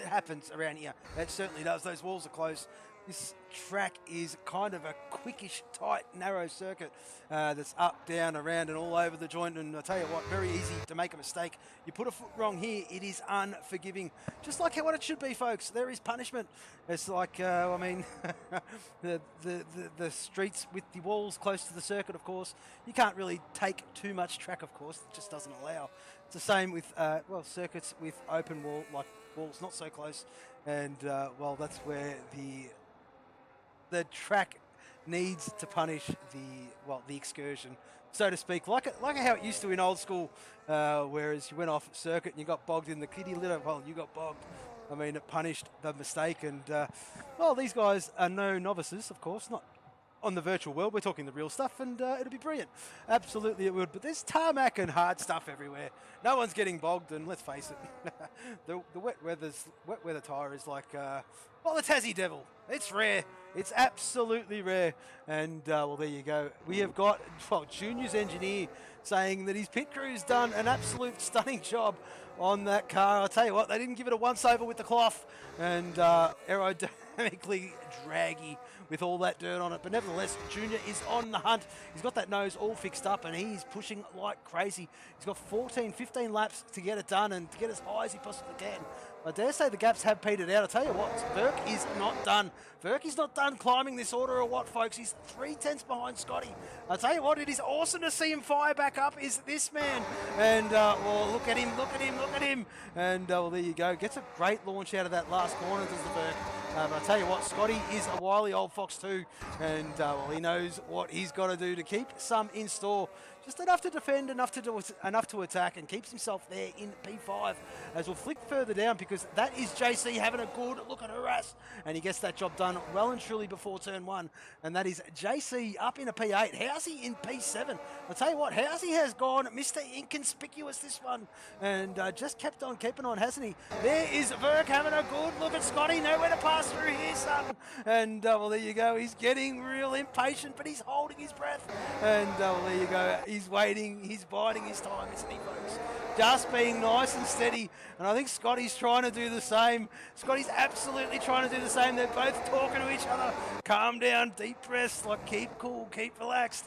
happens around here. It certainly does. Those walls are close. This track is kind of a quickish, tight, narrow circuit that's up, down, around, and all over the joint. And I'll tell you what, very easy to make a mistake. You put a foot wrong here, it is unforgiving. Just like what it should be, folks. There is punishment. It's like, I mean, the streets with the walls close to the circuit, of course. You can't really take too much track, of course. It just doesn't allow. It's the same with, well, circuits with open wall, like walls not so close. And, well, that's where the track needs to punish the excursion, so to speak, like how it used to in old school, whereas you went off circuit and you got bogged in the kiddie litter. Well, you got bogged. I mean, it punished the mistake. And, well, these guys are no novices, of course, not on the virtual world. We're talking the real stuff, and it'll be brilliant. Absolutely it would. But there's tarmac and hard stuff everywhere. No one's getting bogged, and let's face it, the wet weather tyre is like, well, the Tassie Devil. It's rare. It's absolutely rare. And, well, there you go. We have got, well, Junior's engineer saying that his pit crew's done an absolute stunning job on that car. I'll tell you what, they didn't give it a once-over with the cloth, and aerodynamically draggy with all that dirt on it. But nevertheless, Junior is on the hunt. He's got that nose all fixed up, and he's pushing like crazy. He's got 14, 15 laps to get it done and to get as high as he possibly can. I dare say the gaps have petered out. I'll tell you what, Verk is not done. Verk is not done climbing this order or what, folks. He's 3/10 behind Scotty. I'll tell you what, it is awesome to see him fire back up, is this man. And, well, look at him, look at him, look at him. And, well, there you go. Gets a great launch out of that last corner, does the Verk. But I'll tell you what, Scotty is a wily old fox too. And, well, he knows what he's got to do to keep some in store. Just enough to defend, enough to attack, and keeps himself there in P5. As we'll flick further down, because that is JC having a good look at Harass, and he gets that job done well and truly before turn 1. And that is JC up in a P8. Housey in P7. I'll tell you what, Housey has gone Mr. Inconspicuous this one, and just kept on keeping on, hasn't he? There is Verk having a good look at Scotty. Nowhere to pass through here, son. And, well, there you go. He's getting real impatient, but he's holding his breath. And, well, there you go. He's waiting, he's biding his time, isn't he, folks? Just being nice and steady. And I think Scotty's trying to do the same. Scotty's absolutely trying to do the same. They're both talking to each other. Calm down, deep breaths, like keep cool, keep relaxed.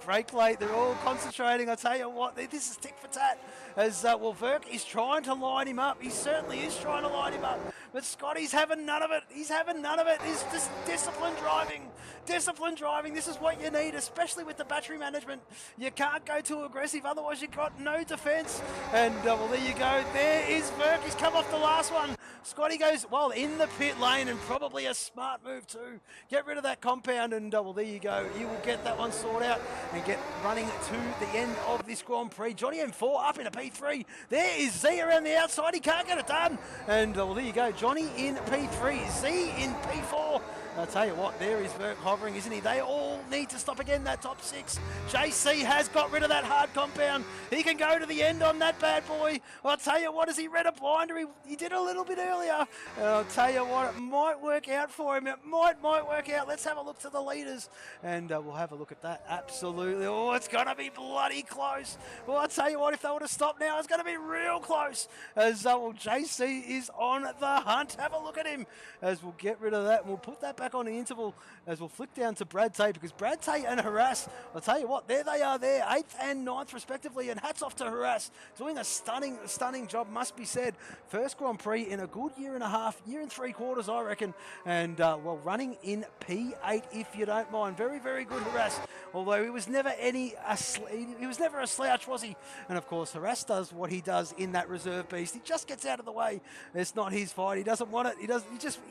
Break late, they're all concentrating. I tell you what, this is tick for tat. As, well, Verk is trying to line him up. He certainly is trying to line him up. But Scotty's having none of it. He's having none of it. It's just disciplined driving. Disciplined driving. This is what you need, especially with the battery management. You can't go too aggressive, otherwise you've got no defence. And, well, there you go. There is Verk. He's come off the last one. Scotty goes, well, in the pit lane, and probably a smart move too. Get rid of that compound, and, well, there you go. He will get that one sorted out and get running to the end of this Grand Prix. Johnny M4 up in a P3. There is Z around the outside. He can't get it done. And, well, there you go. Johnny in P3. Z in P4. I'll tell you what, there is Verk hovering, isn't he? They all need to stop again, that top 6. JC has got rid of that hard compound. He can go to the end on that bad boy. I'll tell you what, as he read a blinder, he did a little bit earlier. And I'll tell you what, it might work out for him. It might work out. Let's have a look to the leaders, and we'll have a look at that. Absolutely. Oh, it's going to be bloody close. Well, I'll tell you what, if they would have stopped now, it's going to be real close. As JC is on the hunt. Have a look at him as we'll get rid of that, and we'll put that back on the interval as we'll flick down to Brad Tate, because Brad Tate and Harass, I'll tell you what, there they are there, 8th and 9th respectively, and hats off to Harass, doing a stunning job, must be said. First Grand Prix in a good year and a half, year and 3/4, I reckon, and well, running in P8 if you don't mind. Very good Harass, although he was never a slouch, was he? And of course, Harass does what he does in that reserve beast. He just gets out of the way. It's not his fight. He doesn't want it.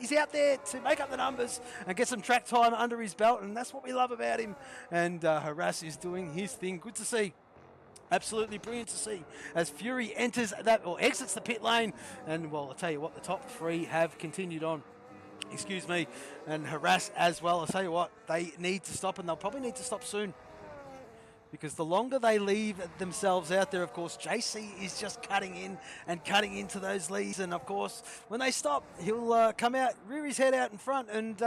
He's out there to make up the numbers and get some track time under his belt, and that's what we love about him. And Harass is doing his thing. Good to see. Absolutely brilliant to see as Fury enters that, or exits the pit lane. And well, I'll tell you what, the top 3 have continued on. Excuse me. And Harass as well. I'll tell you what, they need to stop, and they'll probably need to stop soon, because the longer they leave themselves out there, of course, JC is just cutting in and cutting into those leads. And of course, when they stop, he'll come out, rear his head out in front. And,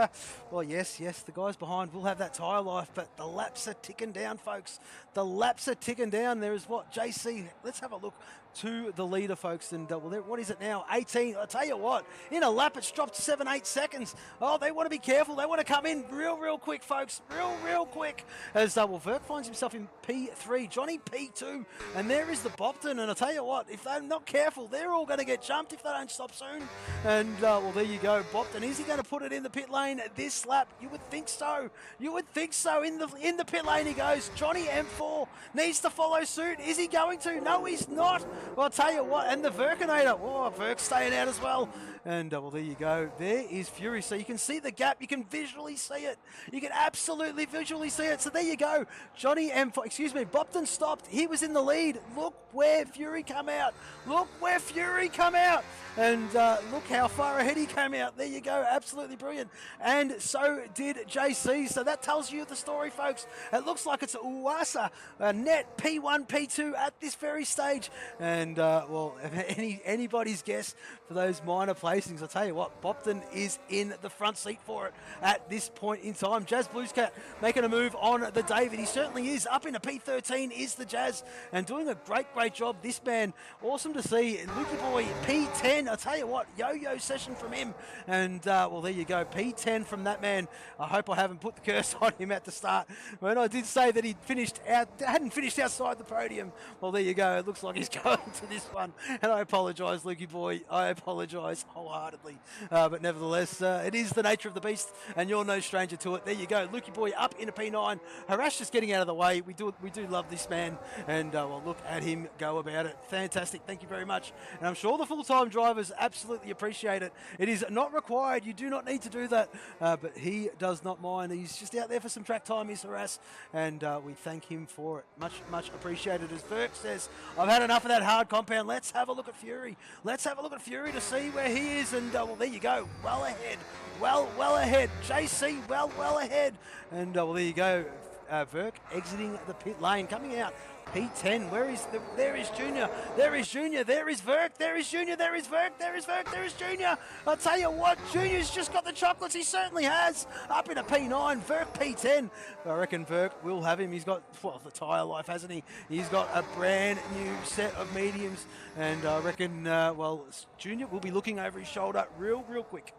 well, yes, the guys behind will have that tyre life, but the laps are ticking down, folks. The laps are ticking down. There is what, JC, let's have a look to the leader, folks. And what is it now? 18. I'll tell you what, in a lap, it's dropped to 7-8 seconds. Oh, they want to be careful. They want to come in real quick, folks. Real quick. As Verk finds himself in P3, Johnny P2, and there is the Bopton. And I'll tell you what, if they're not careful, they're all going to get jumped if they don't stop soon. And, well, there you go. Bopton, is he going to put it in the pit lane this lap? You would think so. You would think so. In the pit lane he goes. Johnny M4 needs to follow suit. Is he going to? No, he's not. Well, I'll tell you what, and the Verkinator, oh, Verk's staying out as well. And, well, there you go. There is Fury. So you can see the gap. You can visually see it. You can absolutely visually see it. So there you go. Johnny M4, excuse me, Bopton stopped. He was in the lead. Look where Fury come out. Look where Fury come out. And look how far ahead he came out. There you go. Absolutely brilliant. And so did JC. So that tells you the story, folks. It looks like it's Uwasa, net P1, P2 at this very stage. And, well, anybody's guess for those minor placings. I'll tell you what, Bopton is in the front seat for it at this point in time. Jazz Bluescat making a move on the David. He certainly is. Up into P13 is the Jazz, and doing a great job. This man, awesome to see. Lukey Boy, P10. I'll tell you what, yo-yo session from him. And, well, there you go. P10 from that man. I hope I haven't put the curse on him at the start when I did say that hadn't finished outside the podium. Well, there you go. It looks like he's going to this one. And I apologise, Lukey Boy. I apologise wholeheartedly. But nevertheless, it is the nature of the beast, and you're no stranger to it. There you go. Lukey Boy up into P9. Harass just getting out of the way. We do love this man. And, well, look at him go about it. Fantastic. Thank you very much. And I'm sure the full-time drivers absolutely appreciate it. It is not required. You do not need to do that. But he does not mind. He's just out there for some track time, he's Harass. And we thank him for it. Much appreciated. As Verk says, I've had enough of that hard compound. Let's have a look at Fury. Let's have a look at Fury to see where he is. And, well, there you go. Well ahead. Well ahead. JC, well ahead. And, well, there you go. Verk exiting the pit lane, coming out. P10, there is Junior, there is Verk, there is Junior, there is Verk, there is Junior. I'll tell you what, Junior's just got the chocolates, he certainly has. Up into P9, Verk P10. I reckon Verk will have him. He's got, well, the tyre life, hasn't he? He's got a brand new set of mediums, and I reckon, well, Junior will be looking over his shoulder real quick.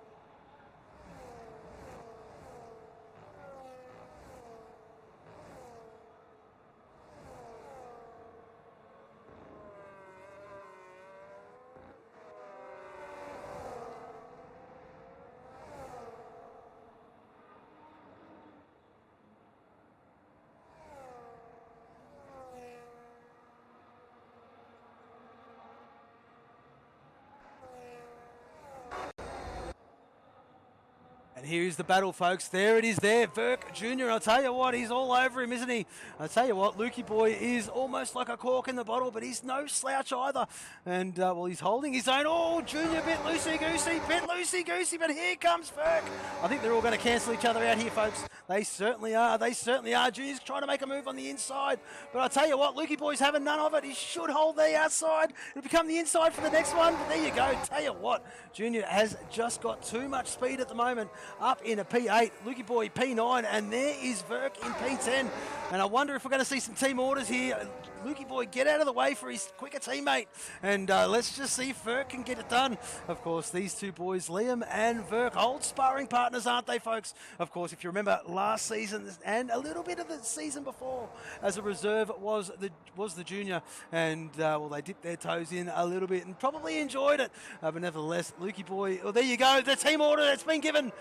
And here's the battle, folks. There it is there. Verk Jr., I'll tell you what, he's all over him, isn't he? I'll tell you what, Lukey boy is almost like a cork in the bottle, but he's no slouch either. And, well, he's holding his own. Oh, Junior, bit loosey-goosey, but here comes Verk. I think they're all going to cancel each other out here, folks. They certainly are. Junior's trying to make a move on the inside. But I'll tell you what, Lukey boy's having none of it. He should hold the outside. It'll become the inside for the next one. But there you go. Tell you what, Junior has just got too much speed at the moment. Up in a P8, Lukey boy P9, and there is Verk in P10. And I wonder if we're going to see some team orders here. Lukey boy, get out of the way for his quicker teammate. And let's just see if Verk can get it done. Of course, these two boys, Liam and Verk, old sparring partners, aren't they, folks? Of course, if you remember last season and a little bit of the season before, as a reserve was the junior. And, well, they dipped their toes in a little bit and probably enjoyed it. But nevertheless, Lukey boy, well, there you go. The team order, it's been given.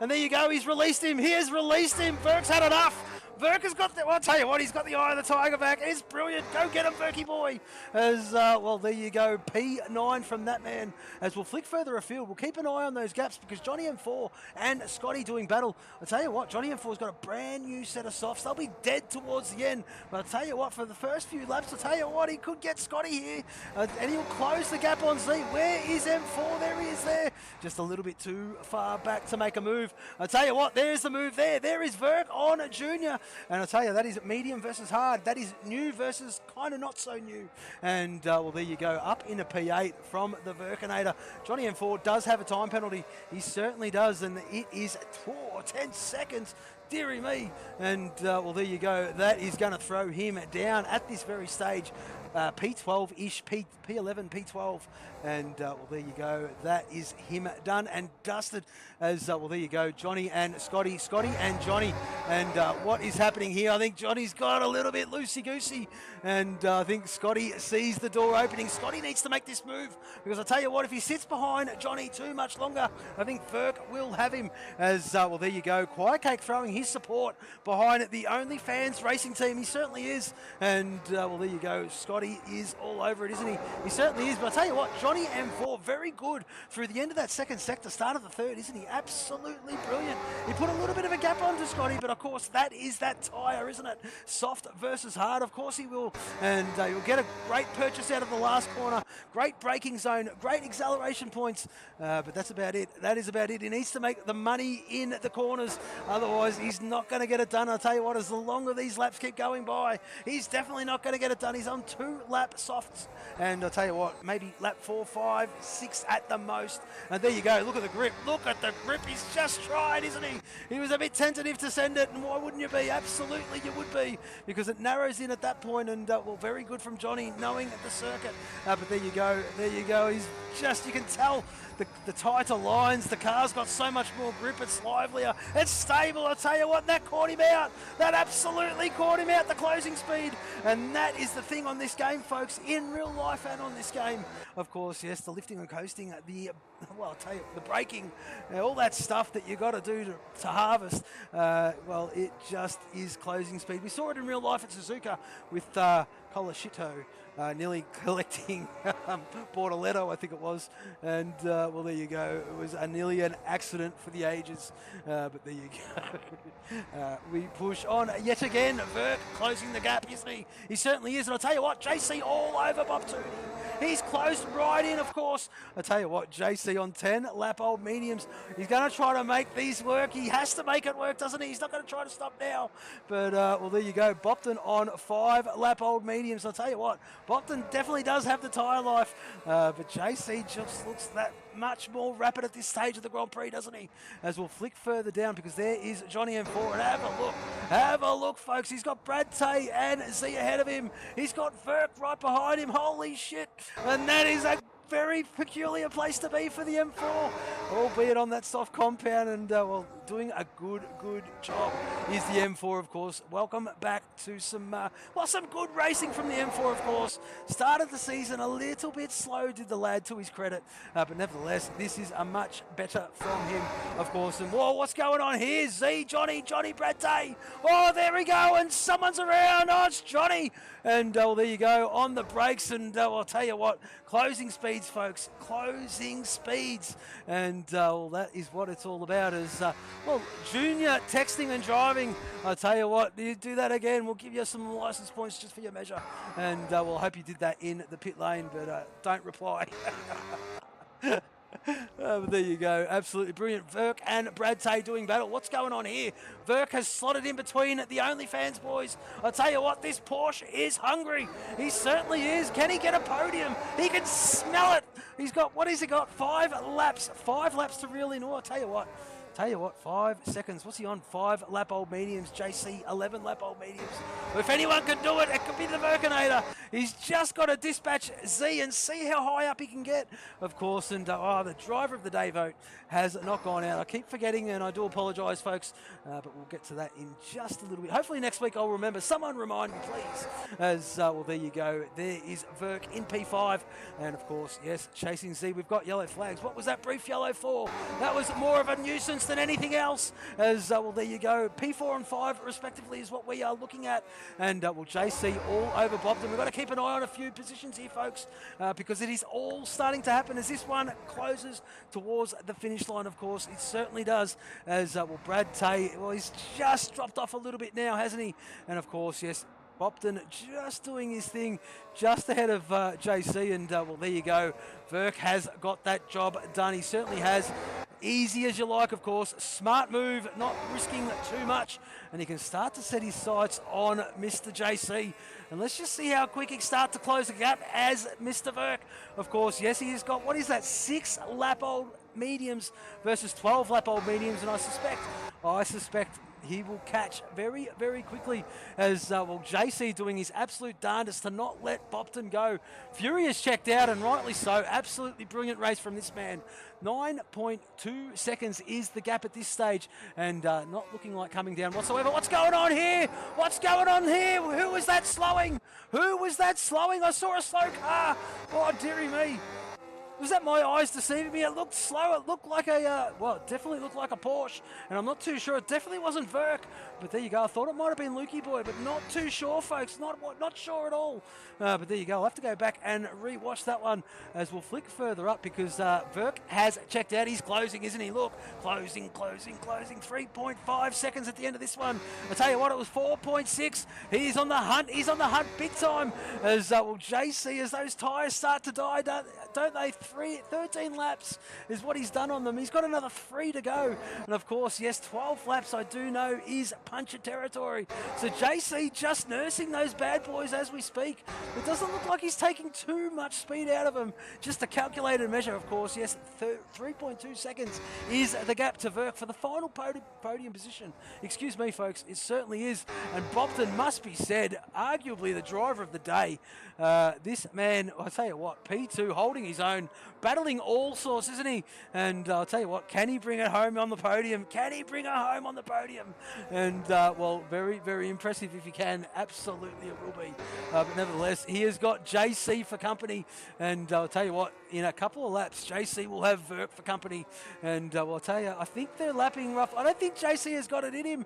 And there you go. He's released him. He has released him. Verk's had enough. Verk has got the, well, I'll tell you what, he's got the eye of the tiger back. It's brilliant. Go get him, Verky boy. As, well, there you go. P9 from that man. As we'll flick further afield, we'll keep an eye on those gaps because Johnny M4 and Scotty doing battle. I'll tell you what, Johnny M4's got a brand new set of softs. They'll be dead towards the end. But I'll tell you what, for the first few laps, I'll tell you what, he could get Scotty here. And he'll close the gap on Z. Where is M4? There he is there. Just a little bit too far back to make a move. I'll tell you what, there's the move there. There is Verk on Junior. And I'll tell you, that is medium versus hard. That is new versus kind of not so new. And, well, there you go. Up in a P8 from the Verkinator. Johnny M4 does have a time penalty. He certainly does. And it is 10 seconds. Deary me. And, well, there you go. That is going to throw him down at this very stage. P12-ish, P11, P12. And, well, there you go. That is him done and dusted. As, well, there you go. Johnny and Scotty and Johnny. And what is happening here? I think Johnny's got a little bit loosey-goosey. And I think Scotty sees the door opening. Scotty needs to make this move. Because I'll tell you what, if he sits behind Johnny too much longer, I think Verk will have him. As, well, there you go. Quiet Cake throwing his support behind the OnlyFans racing team. He certainly is. And, well, there you go. Scotty is all over it, isn't he? He certainly is. But I'll tell you what, Johnny M4, very good through the end of that second sector, start of the third, isn't he? Absolutely brilliant. He put a little bit of a gap onto Scotty, but of course that is that tyre, isn't it? Soft versus hard, of course he will. And you'll get a great purchase out of the last corner, great braking zone, great acceleration points, but that's about it. That is about it. He needs to make the money in the corners, otherwise he's not going to get it done. I'll tell you what, as the longer these laps keep going by, he's definitely not going to get it done. He's on 2 lap softs, and I'll tell you what, maybe lap 4, 5, 6 at the most. And there you go. Look at the grip. Look at the grip. He's just tried, isn't he? He was a bit tentative to send it, and why wouldn't you be? Absolutely you would be, because it narrows in at that point. And well, very good from Johnny knowing the circuit. But there you go. There you go. He's just, you can tell the tighter lines. The car's got so much more grip. It's livelier. It's stable. I'll tell you what, that caught him out. That absolutely caught him out, the closing speed. And that is the thing on this game, folks, in real life and on this game. Of course, yes, the lifting and coasting, well, I'll tell you, the braking, all that stuff that you got to do to harvest, well, it just is closing speed. We saw it in real life at Suzuka with Colashito nearly collecting Bortoletto, I think it was. And, well, there you go. It was nearly an accident for the ages. But there you go. We push on yet again. Verk closing the gap, isn't he? He certainly is. And I'll tell you what, JC all over Bob Tooney. He's closed right in, of course. I tell you what, JC on 10 lap old mediums. He's going to try to make these work. He has to make it work, doesn't he? He's not going to try to stop now. But, well, there you go. Bopton on 5 lap old mediums. I'll tell you what, Bopton definitely does have the tyre life. But JC just looks that much more rapid at this stage of the Grand Prix, doesn't he? As we'll flick further down, because there is Johnny M4. And have a look. Have a look, folks. He's got Brad Tay and Z ahead of him. He's got Verk right behind him. Holy shit. And that is a very peculiar place to be for the M4, albeit on that soft compound, and well, doing a good job is the M4, of course. Welcome back to some good racing from the M4, of course. Started the season a little bit slow, did the lad, to his credit, but nevertheless, this is a much better from him, of course. And whoa, what's going on here? Z, Johnny, Brad Day. Oh, there we go, and someone's around. Oh, it's Johnny. And well, there you go, on the brakes, and I'll tell you what, closing speeds, folks, closing speeds. And And well, that is what it's all about. Is well, junior texting and driving. I tell you what, you do that again, we'll give you some license points just for your measure. And we'll hope you did that in the pit lane, but don't reply. But there you go. Absolutely brilliant. Verk and Brad Tay doing battle. What's going on here? Verk has slotted in between the OnlyFans boys. I tell you what, this Porsche is hungry. He certainly is. Can he get a podium? He can smell it. He's got, what has he got? 5 laps. 5 laps to reel in. Oh, I tell you what. 5 seconds. What's he on? 5 lap old mediums. JC, 11 lap old mediums. If anyone could do it, it could be the Verkinator. He's just got to dispatch Z and see how high up he can get, of course. And the driver of the day vote has not gone out. I keep forgetting, and I do apologise, folks, but we'll get to that in just a little bit. Hopefully next week I'll remember. Someone remind me, please. As well, there you go. There is Verk in P5, and of course, yes, chasing Z. We've got yellow flags. What was that brief yellow for? That was more of a nuisance than anything else. As well, there you go. P4 and 5 respectively is what we are looking at. And well, JC all over Bobden. We've got to keep an eye on a few positions here, folks, because it is all starting to happen as this one closes towards the finish line. Of course, it certainly does. As well, Brad Tay, well, he's just dropped off a little bit now, hasn't he? And of course, yes, Bopton just doing his thing just ahead of JC, and well, there you go. Verk has got that job done. He certainly has. Easy as you like, of course. Smart move, not risking too much, and he can start to set his sights on Mr. JC. And let's just see how quick he starts to close the gap as Mr. Verk. Of course, yes, he has got, what is that, 6 lap old mediums versus 12 lap old mediums, and I suspect he will catch very, very quickly as, well, JC doing his absolute darndest to not let Bopton go. Fury has checked out, and rightly so. Absolutely brilliant race from this man. 9.2 seconds is the gap at this stage, and not looking like coming down whatsoever. What's going on here? What's going on here? Who was that slowing? Who was that slowing? I saw a slow car. Oh, dearie me. Was that my eyes deceiving me? It looked slow. It looked like a, well, it definitely looked like a Porsche. And I'm not too sure. It definitely wasn't Verk. But there you go. I thought it might have been Lukey Boy, but not too sure, folks. Not sure at all. But there you go. I'll have to go back and re-watch that one as we'll flick further up because Verk has checked out. He's closing, isn't he? Look, closing. 3.5 seconds at the end of this one. I tell you what, it was 4.6. He's on the hunt. He's on the hunt big time as, well, JC, as those tyres start to die, don't they? 13 laps is what he's done on them. He's got another 3 to go. And of course, yes, 12 laps I do know is puncher territory. So JC just nursing those bad boys as we speak. It doesn't look like he's taking too much speed out of them. Just a calculated measure, of course. Yes, 3.2 seconds is the gap to Verk for the final podium position. Excuse me, folks, it certainly is. And Bopton must be said, arguably the driver of the day. This man, I'll tell you what, P2 holding his own, battling all sorts, isn't he? And I'll tell you what, can he bring it home on the podium? Can he bring it home on the podium? And, well, very, very impressive if he can. Absolutely it will be. But nevertheless, he has got JC for company. And I'll tell you what, in a couple of laps, JC will have Verk for company. And well, I'll tell you, I think they're lapping rough. I don't think JC has got it in him.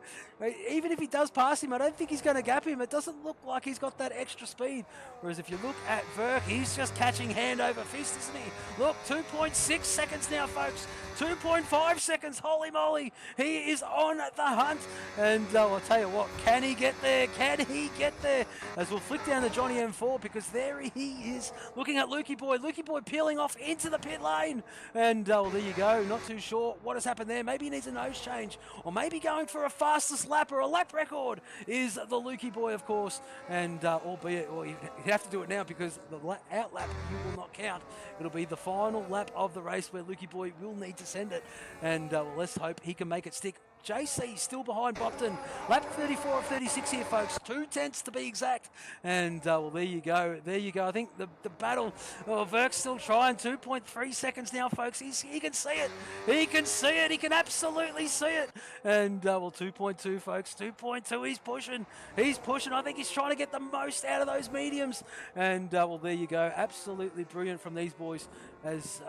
Even if he does pass him, I don't think he's going to gap him. It doesn't look like he's got that extra speed. Whereas if you look at Verk, he's just catching hand over fist, isn't he? Look, 2.6 seconds now, folks. 2.5 seconds. Holy moly. He is on the hunt. And I'll tell you what, can he get there? Can he get there? As we'll flick down to Johnny M4 because there he is looking at Lukey Boy. Lukey Boy peeling off into the pit lane. And well, there you go. Not too sure what has happened there. Maybe he needs a nose change or maybe going for a fastest lap or a lap record is the Lukey Boy, of course. And albeit, well, you have to do it now because the out lap you will not count. It'll be the final lap of the race where Lukey Boy will need to send it. And well, let's hope he can make it stick. JC still behind Bopton. Lap 34 of 36 here, folks. 2/10 to be exact. And well, there you go. There you go. I think the battle. Oh, Verk's still trying. 2.3 seconds now, folks. He can see it. He can see it. He can absolutely see it. And well, 2.2, folks. 2.2. He's pushing. He's pushing. I think he's trying to get the most out of those mediums. And well, there you go. Absolutely brilliant from these boys. As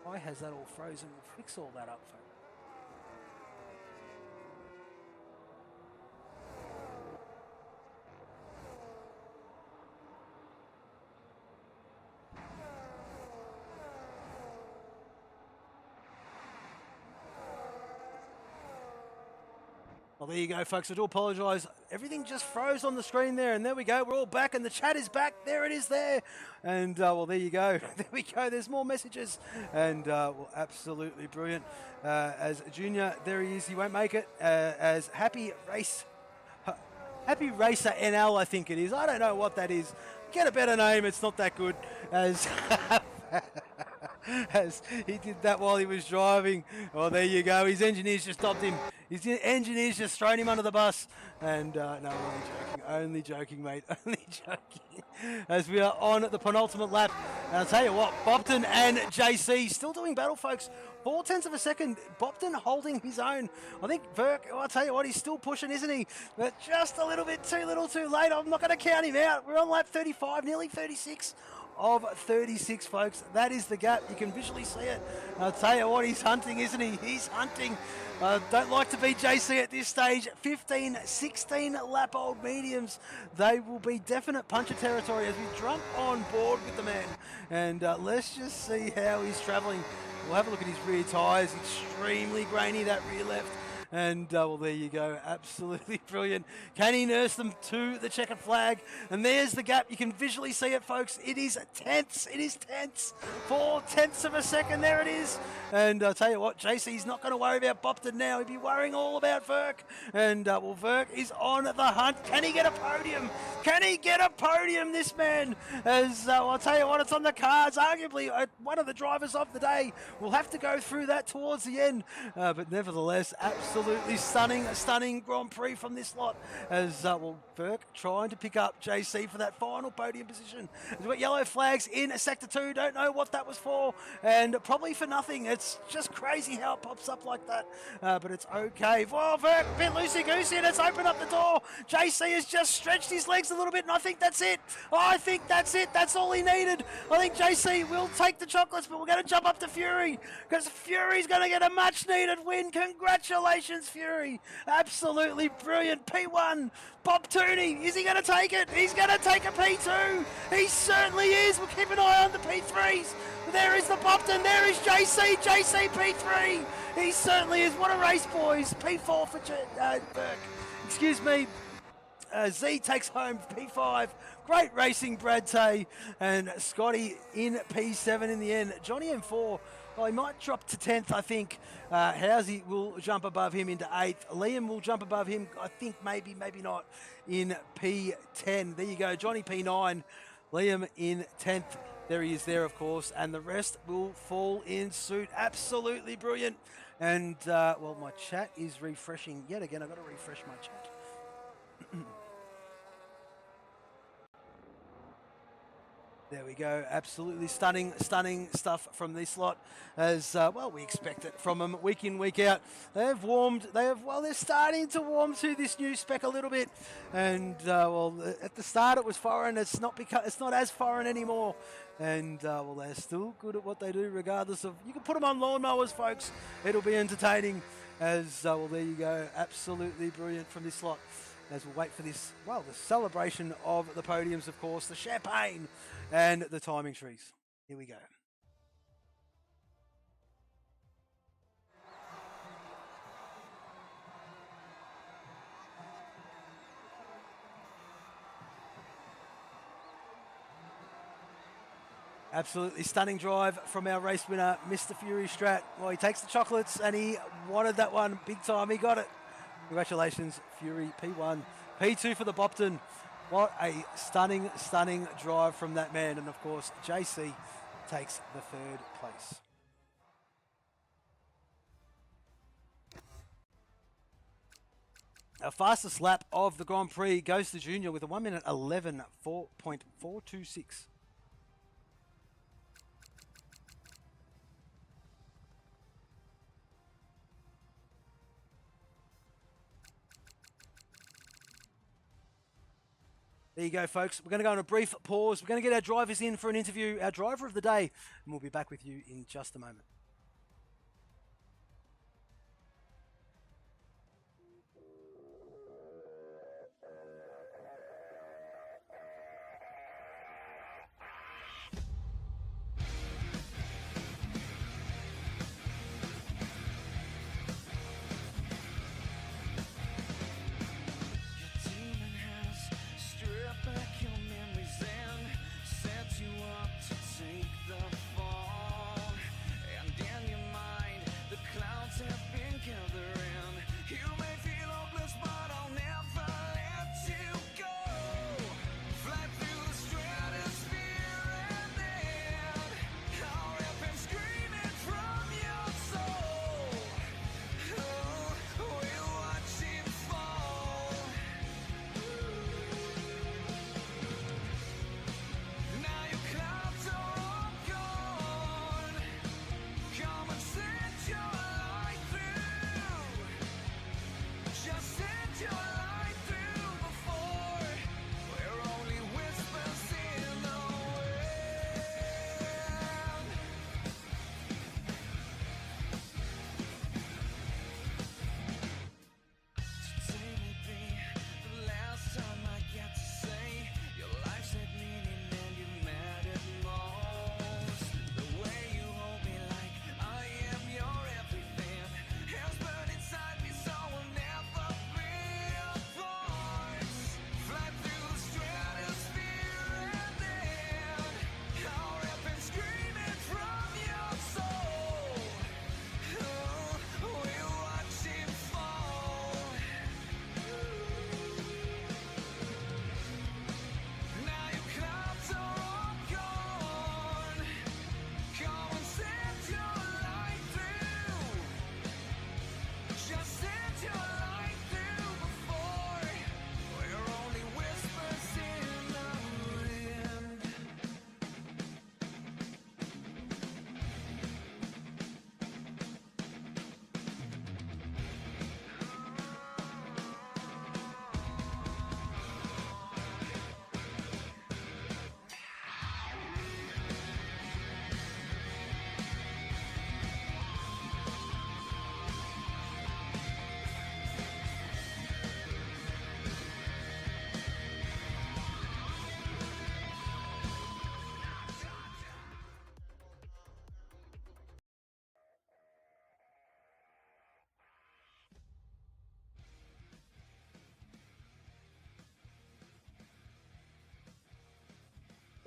why has that all frozen? We'll fix all that up, folks. Well, there you go, folks. I do apologise. Everything just froze on the screen there, and there we go. We're all back, and the chat is back. There it is there. And, well, there you go. There we go. There's more messages. And, well, absolutely brilliant. As Junior, there he is. He won't make it. As Happy Racer NL, I think it is. I don't know what that is. Get a better name. It's not that good. As... as he did that while he was driving. Well, there you go. His engineers just stopped him. His engineers just thrown him under the bus. And no, only joking, mate. Only joking. As we are on the penultimate lap. And I'll tell you what, Bopton and JC still doing battle, folks. 0.4 of a second. Bopton holding his own. I think Verk, I'll tell you what, he's still pushing, isn't he? But just a little bit too little too late. I'm not going to count him out. We're on lap 35, nearly 36. Of 36, folks. That is the gap. You can visually see it. I'll tell you what, he's hunting, isn't he? He's hunting. Don't like to be JC at this stage. 15, 16 lap old mediums. They will be definite puncher territory as we jump on board with the man. And let's just see how he's travelling. We'll have a look at his rear tyres. Extremely grainy, that rear left. And, well, there you go. Absolutely brilliant. Can he nurse them to the checkered flag? And there's the gap. You can visually see it, folks. It is tenths. It is tenths. 0.4 of a second. There it is. And I'll tell you what, JC's not going to worry about Bopton now. He'd be worrying all about Verk. And, well, Verk is on the hunt. Can he get a podium? Can he get a podium, this man? As, well, I'll tell you what, it's on the cards. Arguably, one of the drivers of the day. We'll have to go through that towards the end. But nevertheless, absolutely stunning Grand Prix from this lot. As, well, Verk trying to pick up JC for that final podium position. We've got yellow flags in Sector 2. Don't know what that was for. And probably for nothing. It's just crazy how it pops up like that. But it's okay. Well, Verk, a bit loosey-goosey, and it's opened up the door. JC has just stretched his legs a little bit, and I think that's it. I think that's it. That's all he needed. I think JC will take the chocolates, but we're going to jump up to Fury, because Fury's going to get a much-needed win. Congratulations, Fury. Absolutely brilliant. P1, Bob Tooney. Is he going to take it? He's going to take a P2. He certainly is. We'll keep an eye on the P3s. There is the Bopton. There is JC. JC P3. He certainly is. What a race, boys. P4 for Burke. Excuse me. Z takes home P5. Great racing, Brad Tay. And Scotty in P7 in the end. Johnny M4. Well, he might drop to 10th, I think. Housey will jump above him into 8th. Liam will jump above him, I think, maybe not, in P10. There you go, Johnny P9. Liam in 10th. There he is there, of course. And the rest will fall in suit. Absolutely brilliant. And, well, my chat is refreshing yet again. I've got to refresh my chat. There we go. Absolutely stunning stuff from this lot. As, well, we expect it from them week in, week out. They're starting to warm to this new spec a little bit. And, well, at the start it was foreign. It's not as foreign anymore. And, well, they're still good at what they do regardless of... You can put them on lawnmowers, folks. It'll be entertaining. As, well, there you go. Absolutely brilliant from this lot. As we'll wait for this, well, the celebration of the podiums, of course, the champagne and the timing trees. Here we go. Absolutely stunning drive from our race winner, Mr. Fury Strat. Well, he takes the chocolates and he wanted that one big time. He got it. Congratulations, Fury, P1. P2 for the Bopton. What a stunning drive from that man. And, of course, JC takes the 3rd place. Our fastest lap of the Grand Prix goes to Junior with a 1 minute 11, 4.426. There you go, folks. We're going to go on a brief pause. We're going to get our drivers in for an interview, our driver of the day, and we'll be back with you in just a moment.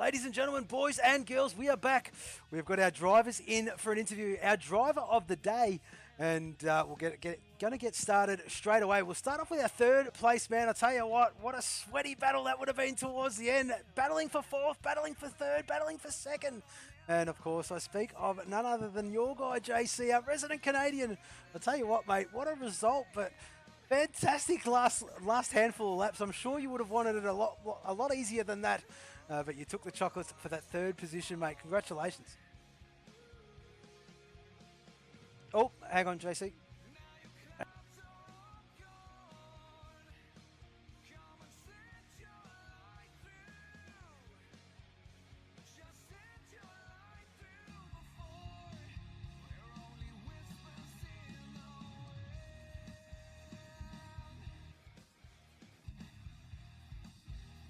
Ladies and gentlemen, boys and girls, we are back. We've got our drivers in for an interview. Our driver of the day, and we'll going to get started straight away. We'll start off with our third place man. I tell you what a sweaty battle that would have been towards the end. Battling for fourth, battling for third, battling for second. And of course, I speak of none other than your guy, JC, our resident Canadian. I tell you what, mate, what a result! But fantastic last handful of laps. I'm sure you would have wanted it a lot easier than that, but you took the chocolates for that third position, mate. Congratulations. Oh, hang on, JC.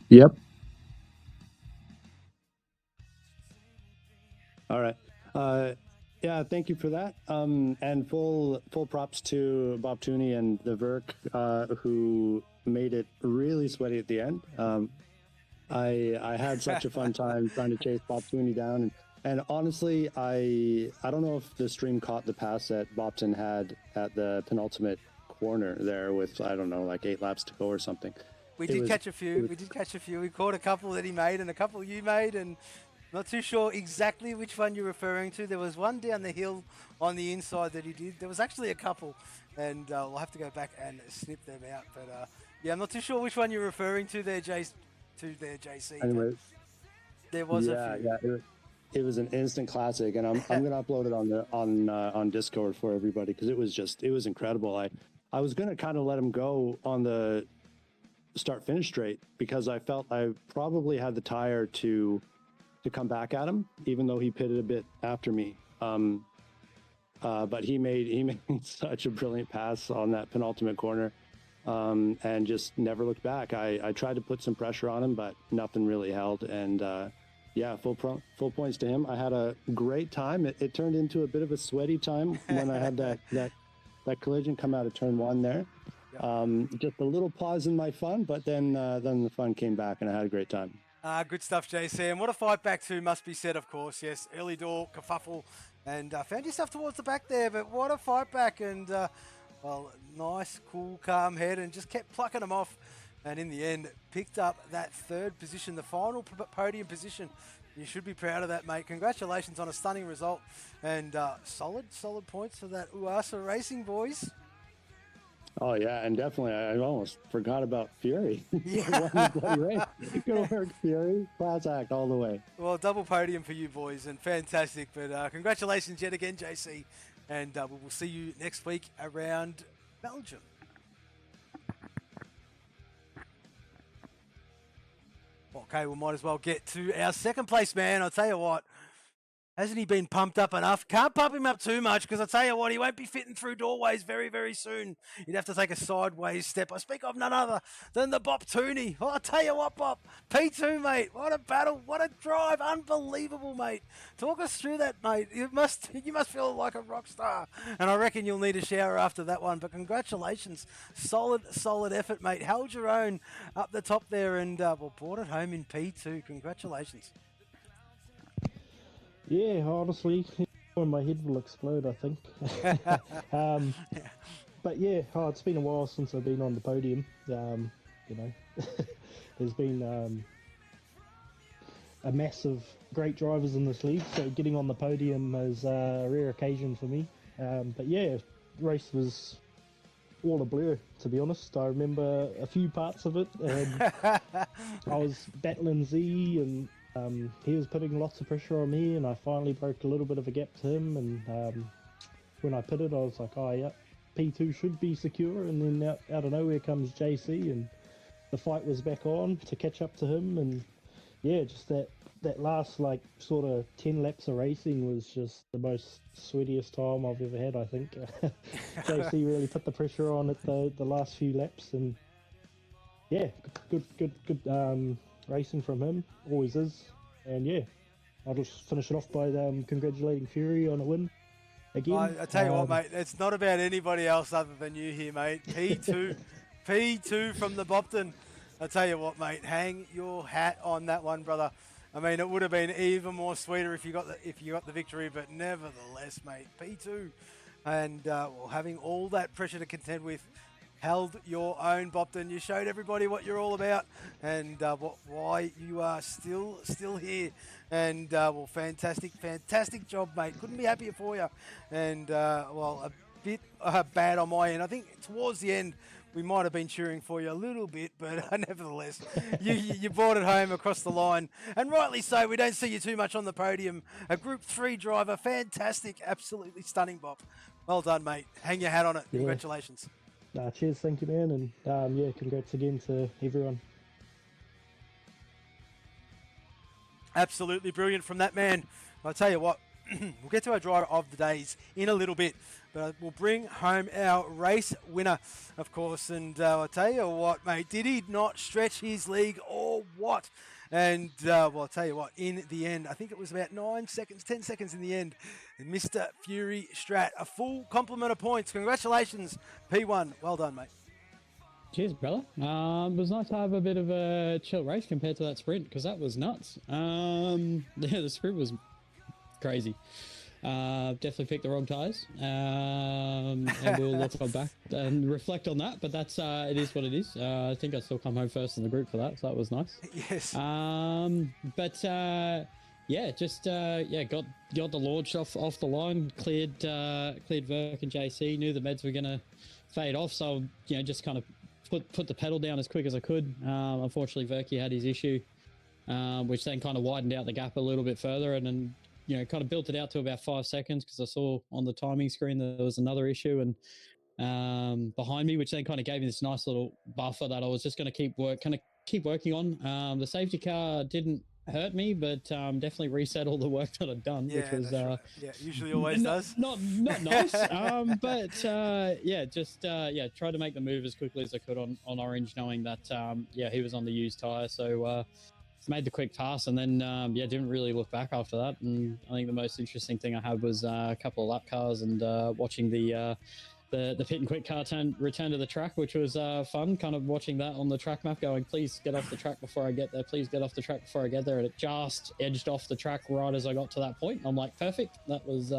Yep. All right. Yeah, thank you for that. And full props to Bob Tooney and the Verk, who made it really sweaty at the end. I had such a fun time trying to chase Bob Tooney down, and honestly, I don't know if the stream caught the pass that Bobton had at the penultimate corner there with, I don't know, like 8 laps to go or something. We did catch a few. We caught a couple that he made and a couple you made, and not too sure exactly which one you're referring to. There was one down the hill on the inside that he did. There was actually a couple, and we'll have to go back and snip them out. But yeah, I'm not too sure which one you're referring to there, JC. Anyway, there was a few. Yeah, it was an instant classic, and I'm going to upload it on Discord for everybody because it was incredible. I was going to kind of let him go on the start finish straight because I felt I probably had the tire to come back at him, even though he pitted a bit after me. But he made such a brilliant pass on that penultimate corner, and just never looked back. I tried to put some pressure on him, but nothing really held. And yeah, full points to him. I had a great time. It turned into a bit of a sweaty time when I had that collision come out of turn 1 there. Just a little pause in my fun, but then the fun came back and I had a great time. Good stuff, JC. And what a fight back to must be said, of course. Yes, early door, kerfuffle, and found yourself towards the back there, but what a fight back. And, well, nice, cool, calm head, and just kept plucking them off. And in the end, picked up that third position, the final podium position. You should be proud of that, mate. Congratulations on a stunning result. And solid points for that SouthernXRacing, boys. Oh yeah, and definitely, I almost forgot about Fury. Yeah. Good work, Fury. Class act all the way. Well, double podium for you boys, and fantastic. But congratulations yet again, JC. And we will see you next week around Belgium. Okay, we might as well get to our second place man. I'll tell you what. Hasn't he been pumped up enough? Can't pump him up too much because I tell you what, he won't be fitting through doorways very, very soon. You'd have to take a sideways step. I speak of none other than the Bob Tooney. Oh, I tell you what, Bob, P2, mate. What a battle, what a drive, unbelievable, mate. Talk us through that, mate. You must feel like a rock star, and I reckon you'll need a shower after that one. But congratulations, solid effort, mate. Held your own up the top there, and well, brought it home in P2. Congratulations. Yeah, honestly, my head will explode, I think. But yeah, it's been a while since I've been on the podium. You know, there's been a mass of great drivers in this league, so getting on the podium is a rare occasion for me. But yeah, race was all a blur, to be honest. I remember a few parts of it, and I was battling Z, and he was putting lots of pressure on me, and I finally broke a little bit of a gap to him, and when I pitted I was like, oh yeah, P2 should be secure, and then out of nowhere comes JC, and the fight was back on to catch up to him, and yeah, just that last like sort of 10 laps of racing was just the most sweatiest time I've ever had, I think. JC really put the pressure on at the last few laps, and yeah, good racing from him, always is. And yeah, I'll just finish it off by congratulating Fury on a win again. I tell you what, mate, it's not about anybody else other than you here, mate. P2 from the Bopton. I tell you what, mate, hang your hat on that one, brother. I mean, it would have been even more sweeter if you got the victory, but nevertheless, mate, P2, and well, having all that pressure to contend with, held your own, Bopton. You showed everybody what you're all about, and why you are still here. And well, fantastic job, mate. Couldn't be happier for you. And well, a bit bad on my end. I think towards the end, we might have been cheering for you a little bit, but nevertheless, you brought it home across the line. And rightly so, we don't see you too much on the podium. A Group 3 driver, fantastic, absolutely stunning, Bop. Well done, mate. Hang your hat on it. Yeah. Congratulations. Cheers, thank you, man, and yeah, congrats again to everyone. Absolutely brilliant from that man. I'll tell you what, we'll get to our driver of the days in a little bit, but we'll bring home our race winner, of course. And I'll tell you what, mate, did he not stretch his league or what? And well, I'll tell you what, in the end, I think it was about 10 seconds in the end, Mr. Fury Strat, a full complement of points. Congratulations, P1. Well done, mate. Cheers, brother. It was nice to have a bit of a chill race compared to that sprint, because that was nuts. Yeah, the sprint was crazy. Definitely picked the wrong tyres, and we'll look back and reflect on that. But that's it is what it is. I think I still come home first in the group for that, so that was nice. Yes. But yeah, just yeah, got the launch off the line, cleared Verk and JC. Knew the meds were gonna fade off, so you know, just kind of put the pedal down as quick as I could. Unfortunately, Verky had his issue, which then kind of widened out the gap a little bit further, and then you know, kind of built it out to about 5 seconds, because I saw on the timing screen that there was another issue and behind me, which then kind of gave me this nice little buffer that I was just going to keep working on. The safety car didn't hurt me, but definitely reset all the work that I'd done, Yeah, which was right. Yeah, usually always does. not nice. But yeah, just yeah, tried to make the move as quickly as I could on Orange, knowing that yeah, he was on the used tire, so made the quick pass, and then yeah, didn't really look back after that. And I think the most interesting thing I had was a couple of lap cars and watching the pit and quick car return to the track, which was fun, kind of watching that on the track map, going, please get off the track before I get there, please get off the track before I get there. And it just edged off the track right as I got to that point. I'm like, perfect, that was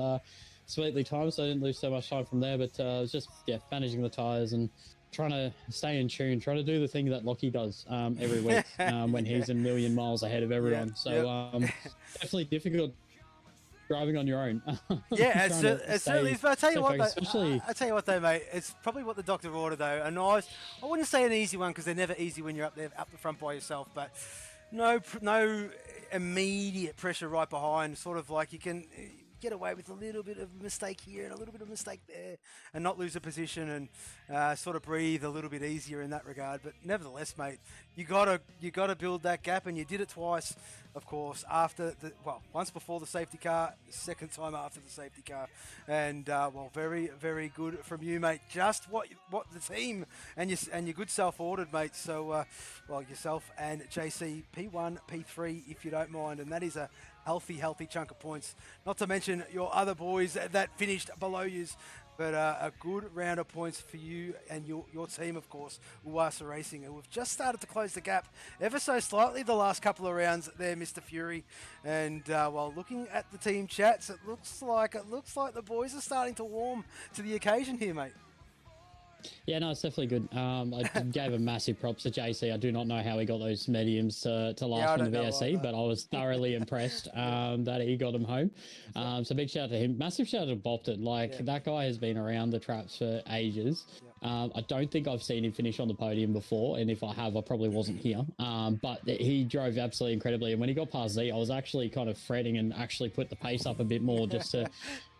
sweetly timed, so I didn't lose so much time from there. But it was just, yeah, managing the tires and trying to stay in tune, trying to do the thing that Lockie does every week when he's a million miles ahead of everyone. Yeah, so definitely difficult driving on your own. Yeah, it certainly is. But I tell you what, though, mate, it's probably what the doctor ordered, though. And I wouldn't say an easy one, because they're never easy when you're up the front by yourself. But no immediate pressure right behind. Sort of like you can get away with a little bit of mistake here and a little bit of mistake there, and not lose a position, and sort of breathe a little bit easier in that regard. But nevertheless, mate, you gotta build that gap, and you did it twice, of course. Once before the safety car, second time after the safety car, and well, very, very good from you, mate. Just what the team and your good self ordered, mate. So well, yourself and JC, P1, P3, if you don't mind, and that is a healthy chunk of points. Not to mention your other boys that finished below yous, but a good round of points for you and your team, of course, SouthernXRacing, who have just started to close the gap ever so slightly the last couple of rounds there, Mr. Fury. And while looking at the team chats, it looks like the boys are starting to warm to the occasion here, mate. Yeah, no, it's definitely good. I gave a massive props to JC. I do not know how he got those mediums to last from the VSC, but I was thoroughly impressed that he got them home. So big shout out to him. Massive shout out to Bopton. That guy has been around the traps for ages. I don't think I've seen him finish on the podium before, and if I have, I probably wasn't here. But he drove absolutely incredibly, and when he got past Z, I was actually kind of fretting and actually put the pace up a bit more just to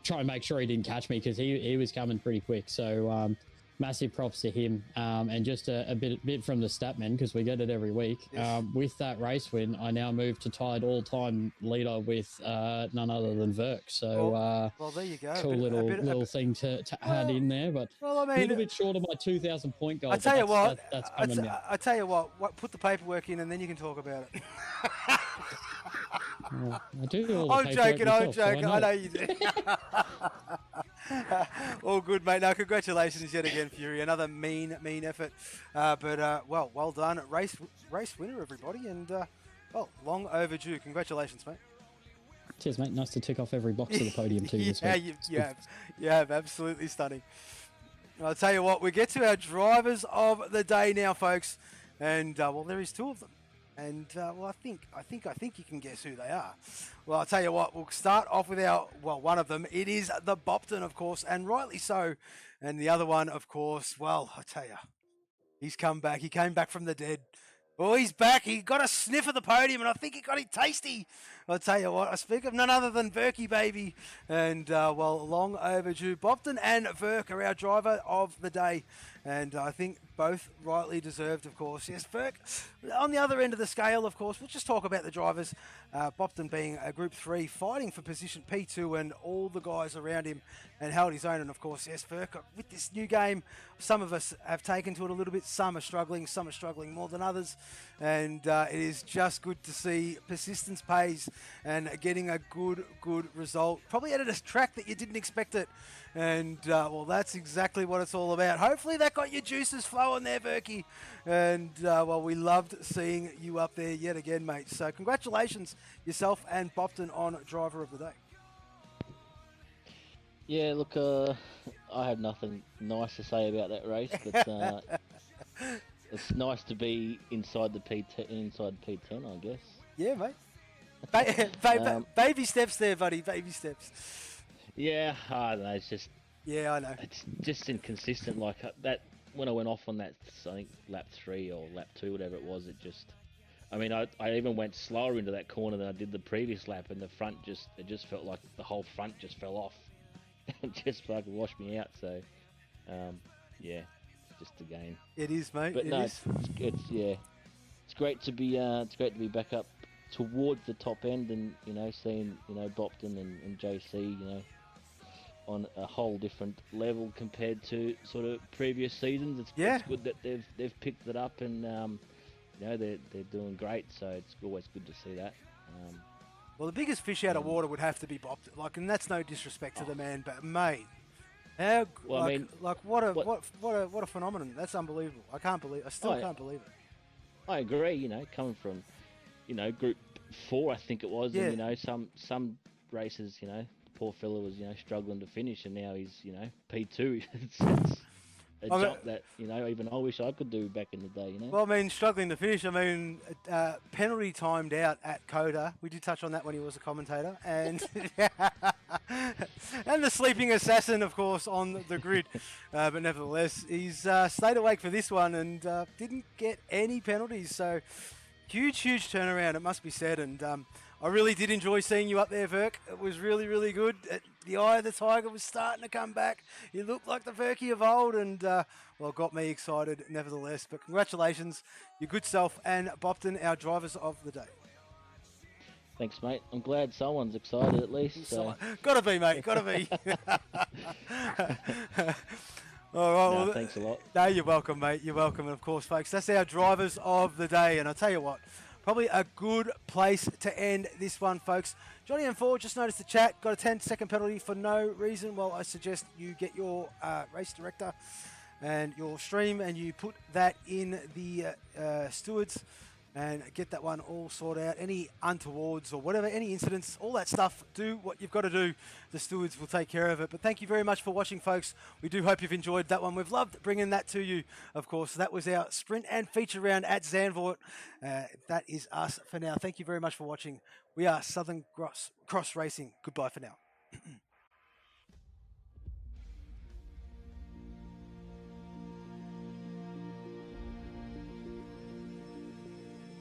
try and make sure he didn't catch me, because he was coming pretty quick. So massive props to him, and just a bit from the Statman, because we get it every week. Yes. With that race win, I now move to tied all-time leader with none other than Verk. So well, there you go. Cool little thing to add in there, but a little bit short of my 2,000 point goal. I tell you what, that's coming now. I tell you what, put the paperwork in, and then you can talk about it. I do all the I'm joking. myself, so I know you do. All good, mate. No, congratulations yet again, Fury. Another mean effort. But well done. Race winner, everybody. And Well, long overdue. Congratulations, mate. Cheers, mate. Nice to tick off every box of the podium too this Yeah, week. you have. Absolutely stunning. I'll tell you what, we get to our drivers of the day now, folks. And, well, there is two of them. And, well, I think you can guess who they are. Well, I'll tell you what, we'll start off with one of them. It is the Bopton, of course, and rightly so. And the other one, of course, well, I tell you, he's come back. He came back from the dead. Well, he's back. He got a sniff of the podium, and I think he got it tasty. I'll tell you what, I speak of none other than Verky, baby. And, well, long overdue. Bopton and Verk are our driver of the day. And I think both rightly deserved, of course. Yes, Verk, on the other end of the scale, of course, we'll just talk about the drivers. Bopton being a Group 3, fighting for position P2 and all the guys around him, and held his own. And, of course, yes, Verk, with this new game, some of us have taken to it a little bit. Some are struggling more than others. And it is just good to see persistence pays and getting a good result. Probably at a track that you didn't expect it. And, well, that's exactly what it's all about. Hopefully that got your juices flowing there, Verky. And, well, we loved seeing you up there yet again, mate. So congratulations, yourself and Bopton, on Driver of the Day. Yeah, look, I have nothing nice to say about that race, but it's nice to be inside the inside P10, I guess. Yeah, mate. Baby steps there, buddy. Baby steps. Yeah, I don't know. It's just Yeah, I know. it's just inconsistent. Like that when I went off on that, I think lap 3 or lap 2, whatever it was. It just, I mean, I even went slower into that corner than I did the previous lap, and the front it just felt like the whole front just fell off. It just fucking washed me out. So, yeah, it's just a game. It is, mate. But it no, is. it's great to be back up towards the top end, and seeing Bopton and JC on a whole different level compared to sort of previous seasons. It's good that they've picked it up, and they're doing great. So it's always good to see that. Well, the biggest fish out of water would have to be Bopton, and that's no disrespect to the man, but mate, how what a phenomenon! That's unbelievable. I can't believe. I still can't believe it. I agree. Coming from Group 4, I think it was, Yeah. and some races, poor fella was struggling to finish, and now he's P2. It's a jump that even I wish I could do back in the day. Well, I mean, struggling to finish. I mean, penalty timed out at Coda. We did touch on that when he was a commentator, and and the sleeping assassin, of course, on the grid. But nevertheless, he's stayed awake for this one and didn't get any penalties. So huge turnaround, it must be said. And I really did enjoy seeing you up there, Verk. It was really good. The eye of the tiger was starting to come back. You looked like the Verky of old, and well, got me excited nevertheless. But congratulations, your good self and Bopton, our drivers of the day. Thanks, mate. I'm glad someone's excited at least. So. Gotta be, mate. Gotta be. All right. No, thanks a lot. No, you're welcome, mate. You're welcome. And of course, folks, that's our drivers of the day. And I'll tell you what, probably a good place to end this one, folks. Johnny M4 just noticed the chat, got a 10-second penalty for no reason. Well, I suggest you get your race director and your stream, and you put that in the stewards and get that one all sorted out. Any untowards or whatever, any incidents, all that stuff, do what you've got to do. The stewards will take care of it. But thank you very much for watching, folks. We do hope you've enjoyed that one. We've loved bringing that to you, of course. That was our sprint and feature round at Zandvoort. That is us for now. Thank you very much for watching. We are Southern Cross Racing. Goodbye for now.